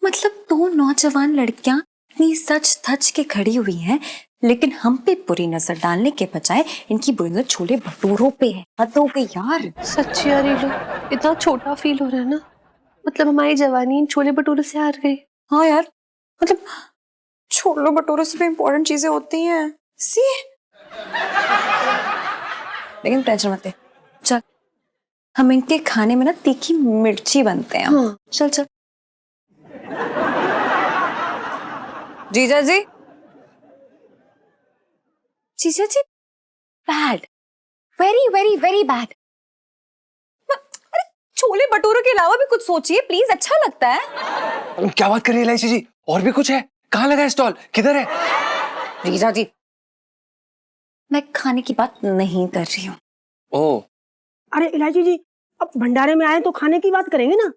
मतलब 2 नौजवान लड़कियां इतनी सच धज के खड़ी हुई हैं, लेकिन हम पे बुरी नजर डालने के बजाय इनकी बुरी नजर छोले भटूरों पे है। हद हो गई यार। सच्ची यार इलू, इतना छोटा फील हो रहा है ना, मतलब हमारी जवानी इन छोले भटूरे से हार गई। हाँ यार, मतलब छोले भटूरे से भी इम्पोर्टेंट चीजें होती हैं सी। लेकिन टेंशन मत ले, चल हम इनके खाने में ना तीखी मिर्ची बनते हैं। हाँ। चल चल। जीजा जी, जीजा जी, bad, very very very bad. अरे छोले भटूरों के अलावा भी कुछ सोचिए प्लीज, अच्छा लगता है। क्या बात कर रही है इलायची जी? और भी कुछ है? कहाँ लगा है स्टॉल? किधर है? जीजा जी, मैं खाने की बात नहीं कर रही हूँ, ओह, अरे इलायची जी, अब भंडारे में आए तो खाने की बात करेंगे ना।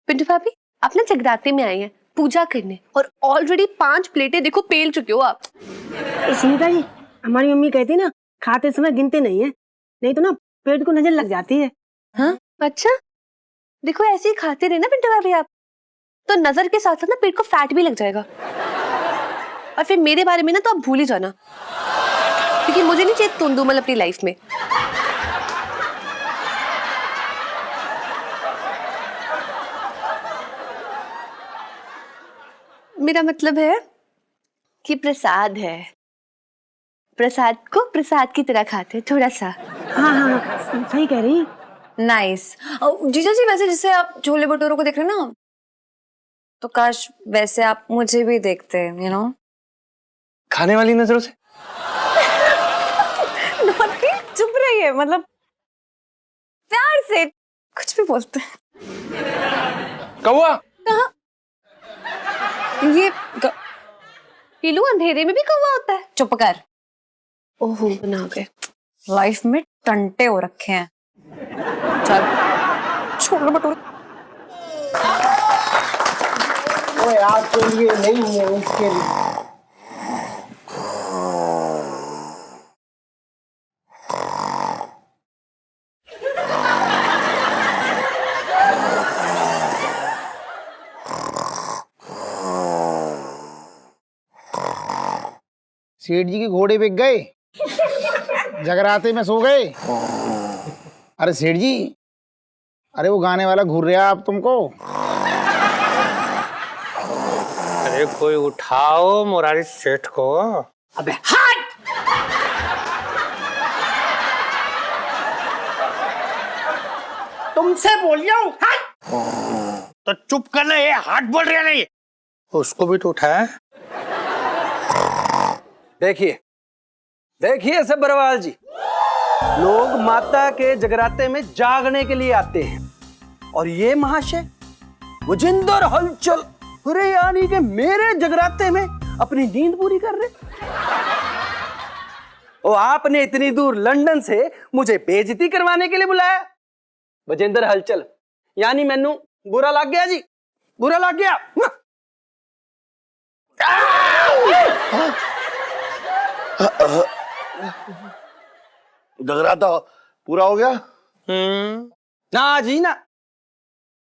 पिंटू भाभी, आप ना जगराते में आए हैं पूजा करने, और ऑलरेडी 5 प्लेटें देखो पेल चुके हो आप। सुनीता जी, हमारी मम्मी कहती ना, खाते समय गिनते नहीं है, नहीं तो ना पेट को नजर लग जाती है। हाँ अच्छा, देखो ऐसे ही खाते रहे ना पिंटू भाभी आप, तो नजर के साथ साथ ना पेट को फैट भी लग जाएगा। और फिर मेरे बारे में ना तो आप भूल ही जाना, क्योंकि मुझे नहीं चाहिए तुंदुमल अपनी लाइफ में। मेरा मतलब है कि प्रसाद है, प्रसाद को प्रसाद की तरह खाते हैं थोड़ा सा। हाँ हाँ, सही कह रही है। नाइस। जीजा जी, वैसे जैसे आप छोले भटूरों को देख रहे हैं ना, तो काश वैसे आप मुझे भी देखते, यू नो। खाने वाली नजरों से? चुप रहिए, मतलब प्यार से कुछ भी बोलते हैं। कौवा? कहाँ? पीलू, अंधेरे में भी कौवा होता है? चुप कर। ओहो, बना गए। लाइफ में टंटे हो रखे हैं। चल छोले भटूरे। ओए आपके लिए नहीं है, उसके लिए। सेठ जी के घोड़े बिक गए, जगराते में सो गए। अरे सेठ जी, अरे वो गाने वाला घूर रहा आप तुमको। अरे कोई उठाओ मुरारी सेठ को। अबे हट! तुमसे बोल रहा हूँ, हट! तो चुप करना, ये हाथ बोल रहा नहीं। उसको भी तो उठाया। देखिए देखिए सब्बरवाल जी, लोग माता के जगराते में जागने के लिए आते हैं, और ये महाशय वजिंदर हलचल, अरे यानी कि मेरे जगराते में अपनी नींद पूरी कर रहे। ओ, आपने इतनी दूर लंदन से मुझे बेइज्जती करवाने के लिए बुलाया? वजिंदर हलचल यानी मैनू बुरा लग गया जी, बुरा लग गया। जगराता पूरा हो गया? ना जी ना,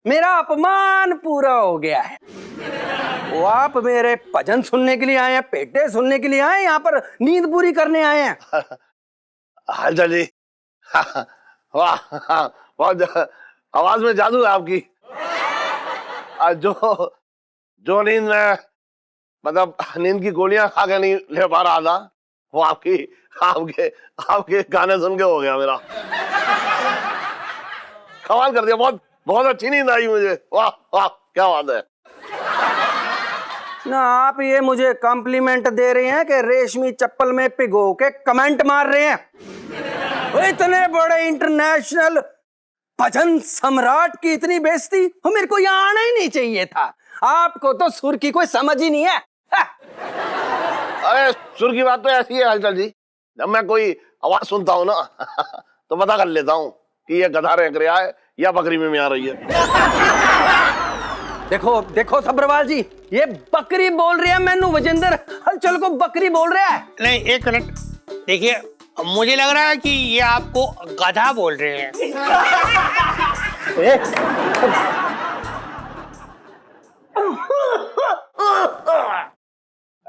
मेरा अपमान पूरा हो गया है। वो आप मेरे भजन सुनने के लिए आए हैं, पेटे सुनने के लिए आए हैं, यहाँ पर नींद पूरी करने आए हैं। हालचा जी, वाह बहुत आवाज में जादू है आपकी। जो नींद में मतलब नींद की गोलियां खा के नहीं ले पा रहा था, वो आपके आपके गाने सुन के हो गया मेरा। कमाल कर दिया, बहुत बहुत अच्छी नींद आई मुझे। वाह वाह, क्या बात है। ना आप ये मुझे कॉम्प्लीमेंट दे रहे हैं कि रेशमी चप्पल में पिघो के कमेंट मार रहे हैं? वो इतने बड़े इंटरनेशनल भजन सम्राट की इतनी बेइज्जती, वो मेरे को यहाँ आना ही नहीं चाहिए था। आपको तो सुर की कोई समझ ही नहीं है। अरे सुर की बात तो ऐसी है हलचल जी, जब मैं कोई आवाज सुनता हूँ ना तो पता कर लेता हूँ कि ये गधा रेंग रहा है या बकरी में आ रही है। देखो देखो सब्रवाल जी, ये बकरी बोल रही है, मैनू वजिंदर हलचल को बकरी बोल रहा है। नहीं, एक मिनट देखिए, मुझे लग रहा है कि ये आपको गधा बोल रहे हैं।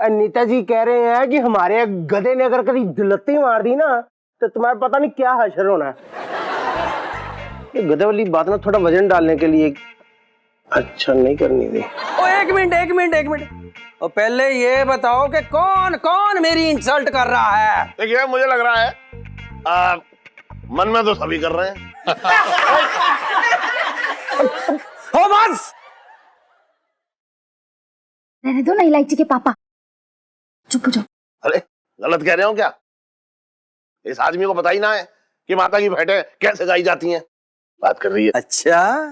नेताजी कह रहे हैं कि हमारे गधे ने अगर कभी दुलत्ती मार दी ना, तो तुम्हारा पता नहीं क्या हशर होना है। ये गधे वाली बात ना थोड़ा वजन डालने के लिए अच्छा नहीं करनी थी। ओ एक मिनट, और पहले ये बताओ कि कौन कौन मेरी इंसल्ट कर रहा है? देखिए मुझे लग रहा है मन में तो सभी कर रहे हैं। हो बस, रहने दो ना इलायची के पापा, चुप हो जाओ। अरे गलत कह रहे हो क्या? इस आदमी को पता ही ना है कि माता की भेंटें कैसे गाई जाती हैं। बात कर रही है। अच्छा,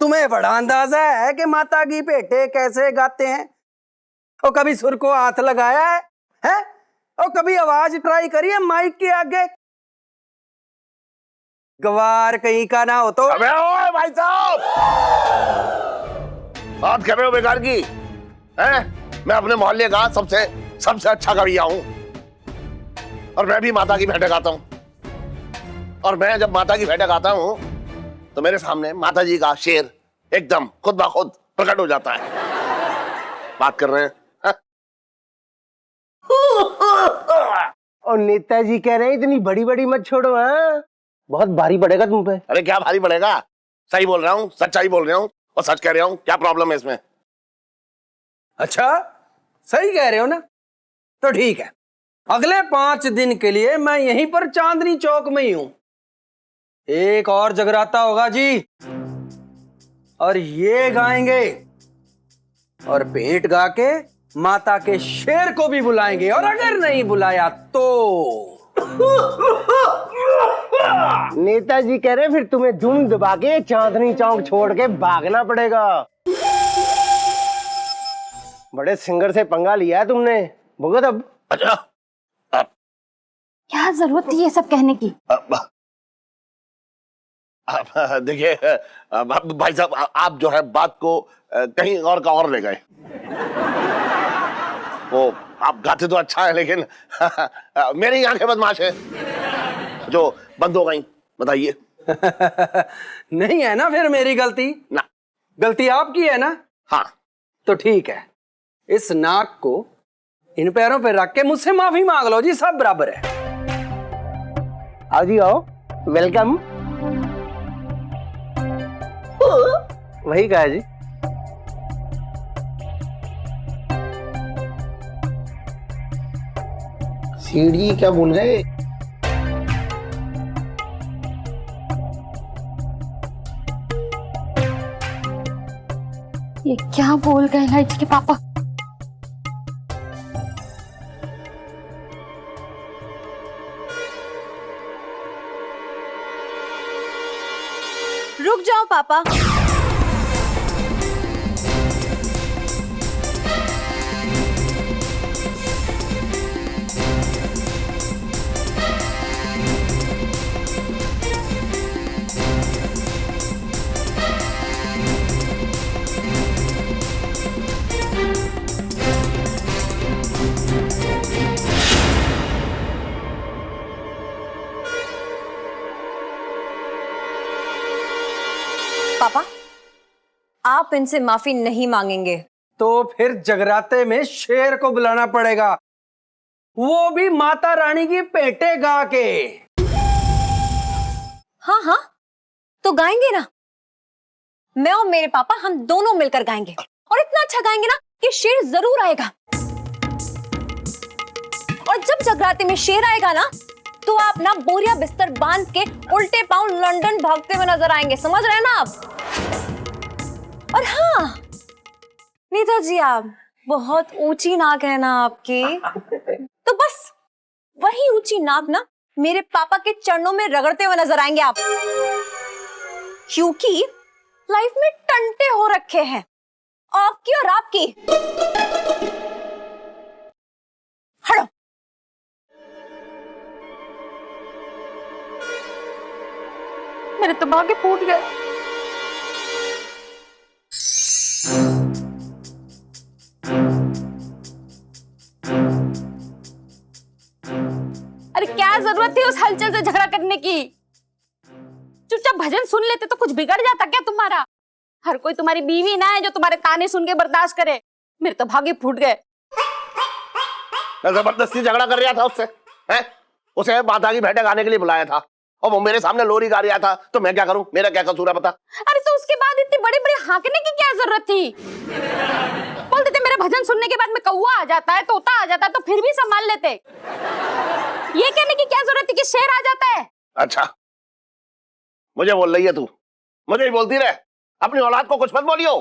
तुम्हें बड़ा अंदाजा है कि माता की भेंटें कैसे गाते हैं? और कभी सुर को हाथ लगाया है? और कभी आवाज ट्राई करी है माइक के आगे? गवार कहीं का ना हो तो। अबे ओए भाई साहब, बात कर रहे हो बेकार की हैं? मैं अपने मोहल्ले का सबसे अच्छा कविया हूँ, और मैं भी माता की भेंटें गाता हूँ। और मैं जब माता की भेंटें गाता हूँ तो मेरे सामने माता जी का शेर एकदम खुद ब खुद प्रकट हो जाता है। बात कर रहे हैं हाँ? और नेताजी कह रहे हैं इतनी बड़ी बड़ी मत छोड़ो, हाँ बहुत भारी पड़ेगा तुम पे। अरे क्या भारी पड़ेगा, सही बोल रहा हूँ, सच्चाई बोल रहा हूँ और सच कह रहा हूँ। क्या प्रॉब्लम है इसमें? अच्छा सही कह रहे हो ना, तो ठीक है, अगले 5 दिन के लिए मैं यहीं पर चांदनी चौक में ही हूं। एक और जगराता होगा जी, और ये गाएंगे और पेट गा के माता के शेर को भी बुलाएंगे, और अगर नहीं बुलाया तो नेताजी कह रहे फिर तुम्हें धुन दबा के चांदनी चौक छोड़ के भागना पड़ेगा। बड़े सिंगर से पंगा लिया है तुमने, भुगत अब। अच्छा क्या जरूरत थी ये सब कहने की? देखिए भाई साहब, आप जो है बात को कहीं और का और ले गए। वो आप गाते तो अच्छा है, लेकिन मेरी आंखें बदमाश है जो बंद हो गई। बताइए। नहीं है ना फिर मेरी गलती? ना, गलती आपकी है ना? हाँ। तो ठीक है, इस नाक को इन पैरों पे रख के मुझसे माफी मांग लो जी, सब बराबर है। आओ जी आओ, वेलकम। वही कहा जी। सीढ़ी क्या बोल गए? ये क्या बोल गए लाइची के पापा? रुक जाओ पापा। पापा, आप इनसे माफी नहीं मांगेंगे तो फिर जगराते में शेर को बुलाना पड़ेगा, वो भी माता रानी की पेटे गा के। हाँ हाँ, तो गाएंगे ना। मैं और मेरे पापा हम दोनों मिलकर गाएंगे, और इतना अच्छा गाएंगे ना कि शेर जरूर आएगा। और जब जगराते में शेर आएगा ना, तो आप ना बोरिया बिस्तर बांध के उल्टे पांव लंदन भागते हुए नजर आएंगे। समझ रहे हैं ना आप? और हाँ नेताजी, आप बहुत ऊंची नाक है ना आपकी, तो बस वही ऊंची नाक ना मेरे पापा के चरणों में रगड़ते हुए नजर आएंगे आप, क्योंकि लाइफ में टंटे हो रखे हैं आपकी और आपकी। हटो। मेरे तो भागे फूट गए। अरे क्या जरूरत थी उस हलचल से झगड़ा करने की? चुपचाप भजन सुन लेते तो कुछ बिगड़ जाता क्या तुम्हारा? हर कोई तुम्हारी बीवी ना है जो तुम्हारे ताने सुन के बर्दाश्त करे। मेरे तो भागे फूट गए। जबरदस्ती झगड़ा कर रहा था उससे, हैं? उसे माता की भेंटें गाने के लिए बुलाया था, और वो मेरे सामने लोरी गा रहा था, तो मैं क्या करूं? मेरा क्या कसूर है बता? अरे तो उसके बाद इतनी बड़ी बड़ी हांकने की क्या जरूरत थी? बोलते थे मेरे भजन सुनने के बाद में कौवा आ जाता है, तोता आ जाता है, तो फिर भी संभाल लेते। ये कहने की क्या जरूरत थी कि शेर आ जाता है? अच्छा, मुझे बोल रही है तू? मुझे ही बोलती रहे, अपनी औलाद को कुछ मत बोलियो।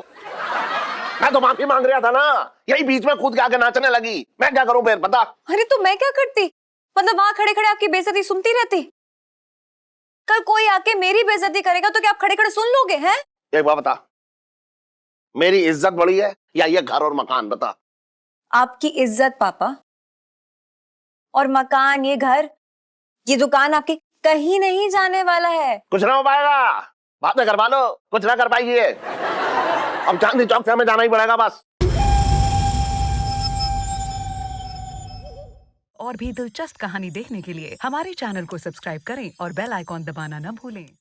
मैं तो माफी मांग रहा था ना, यही बीच में कूद के आके नाचने लगी। मैं क्या करूं फिर बता? अरे तो मैं क्या करती? मतलब वहां खड़े खड़े आपकी बेइज्जती सुनती रहती? कल कोई आके मेरी बेइज्जती करेगा तो क्या आप खड़े खड़े सुन लोगे? हैं? एक बात बता, मेरी इज्जत बड़ी है या ये घर और मकान? बता। आपकी इज्जत पापा, और मकान, ये घर, ये दुकान आपकी कहीं नहीं जाने वाला है। कुछ ना हो पाएगा, बातें करवा लो, कुछ ना कर पाएगी ये। अब चांदनी चौक से हमें जाना ही पड़ेगा बस। और भी दिलचस्प कहानी देखने के लिए हमारे चैनल को सब्सक्राइब करें और बेल आइकॉन दबाना न भूलें।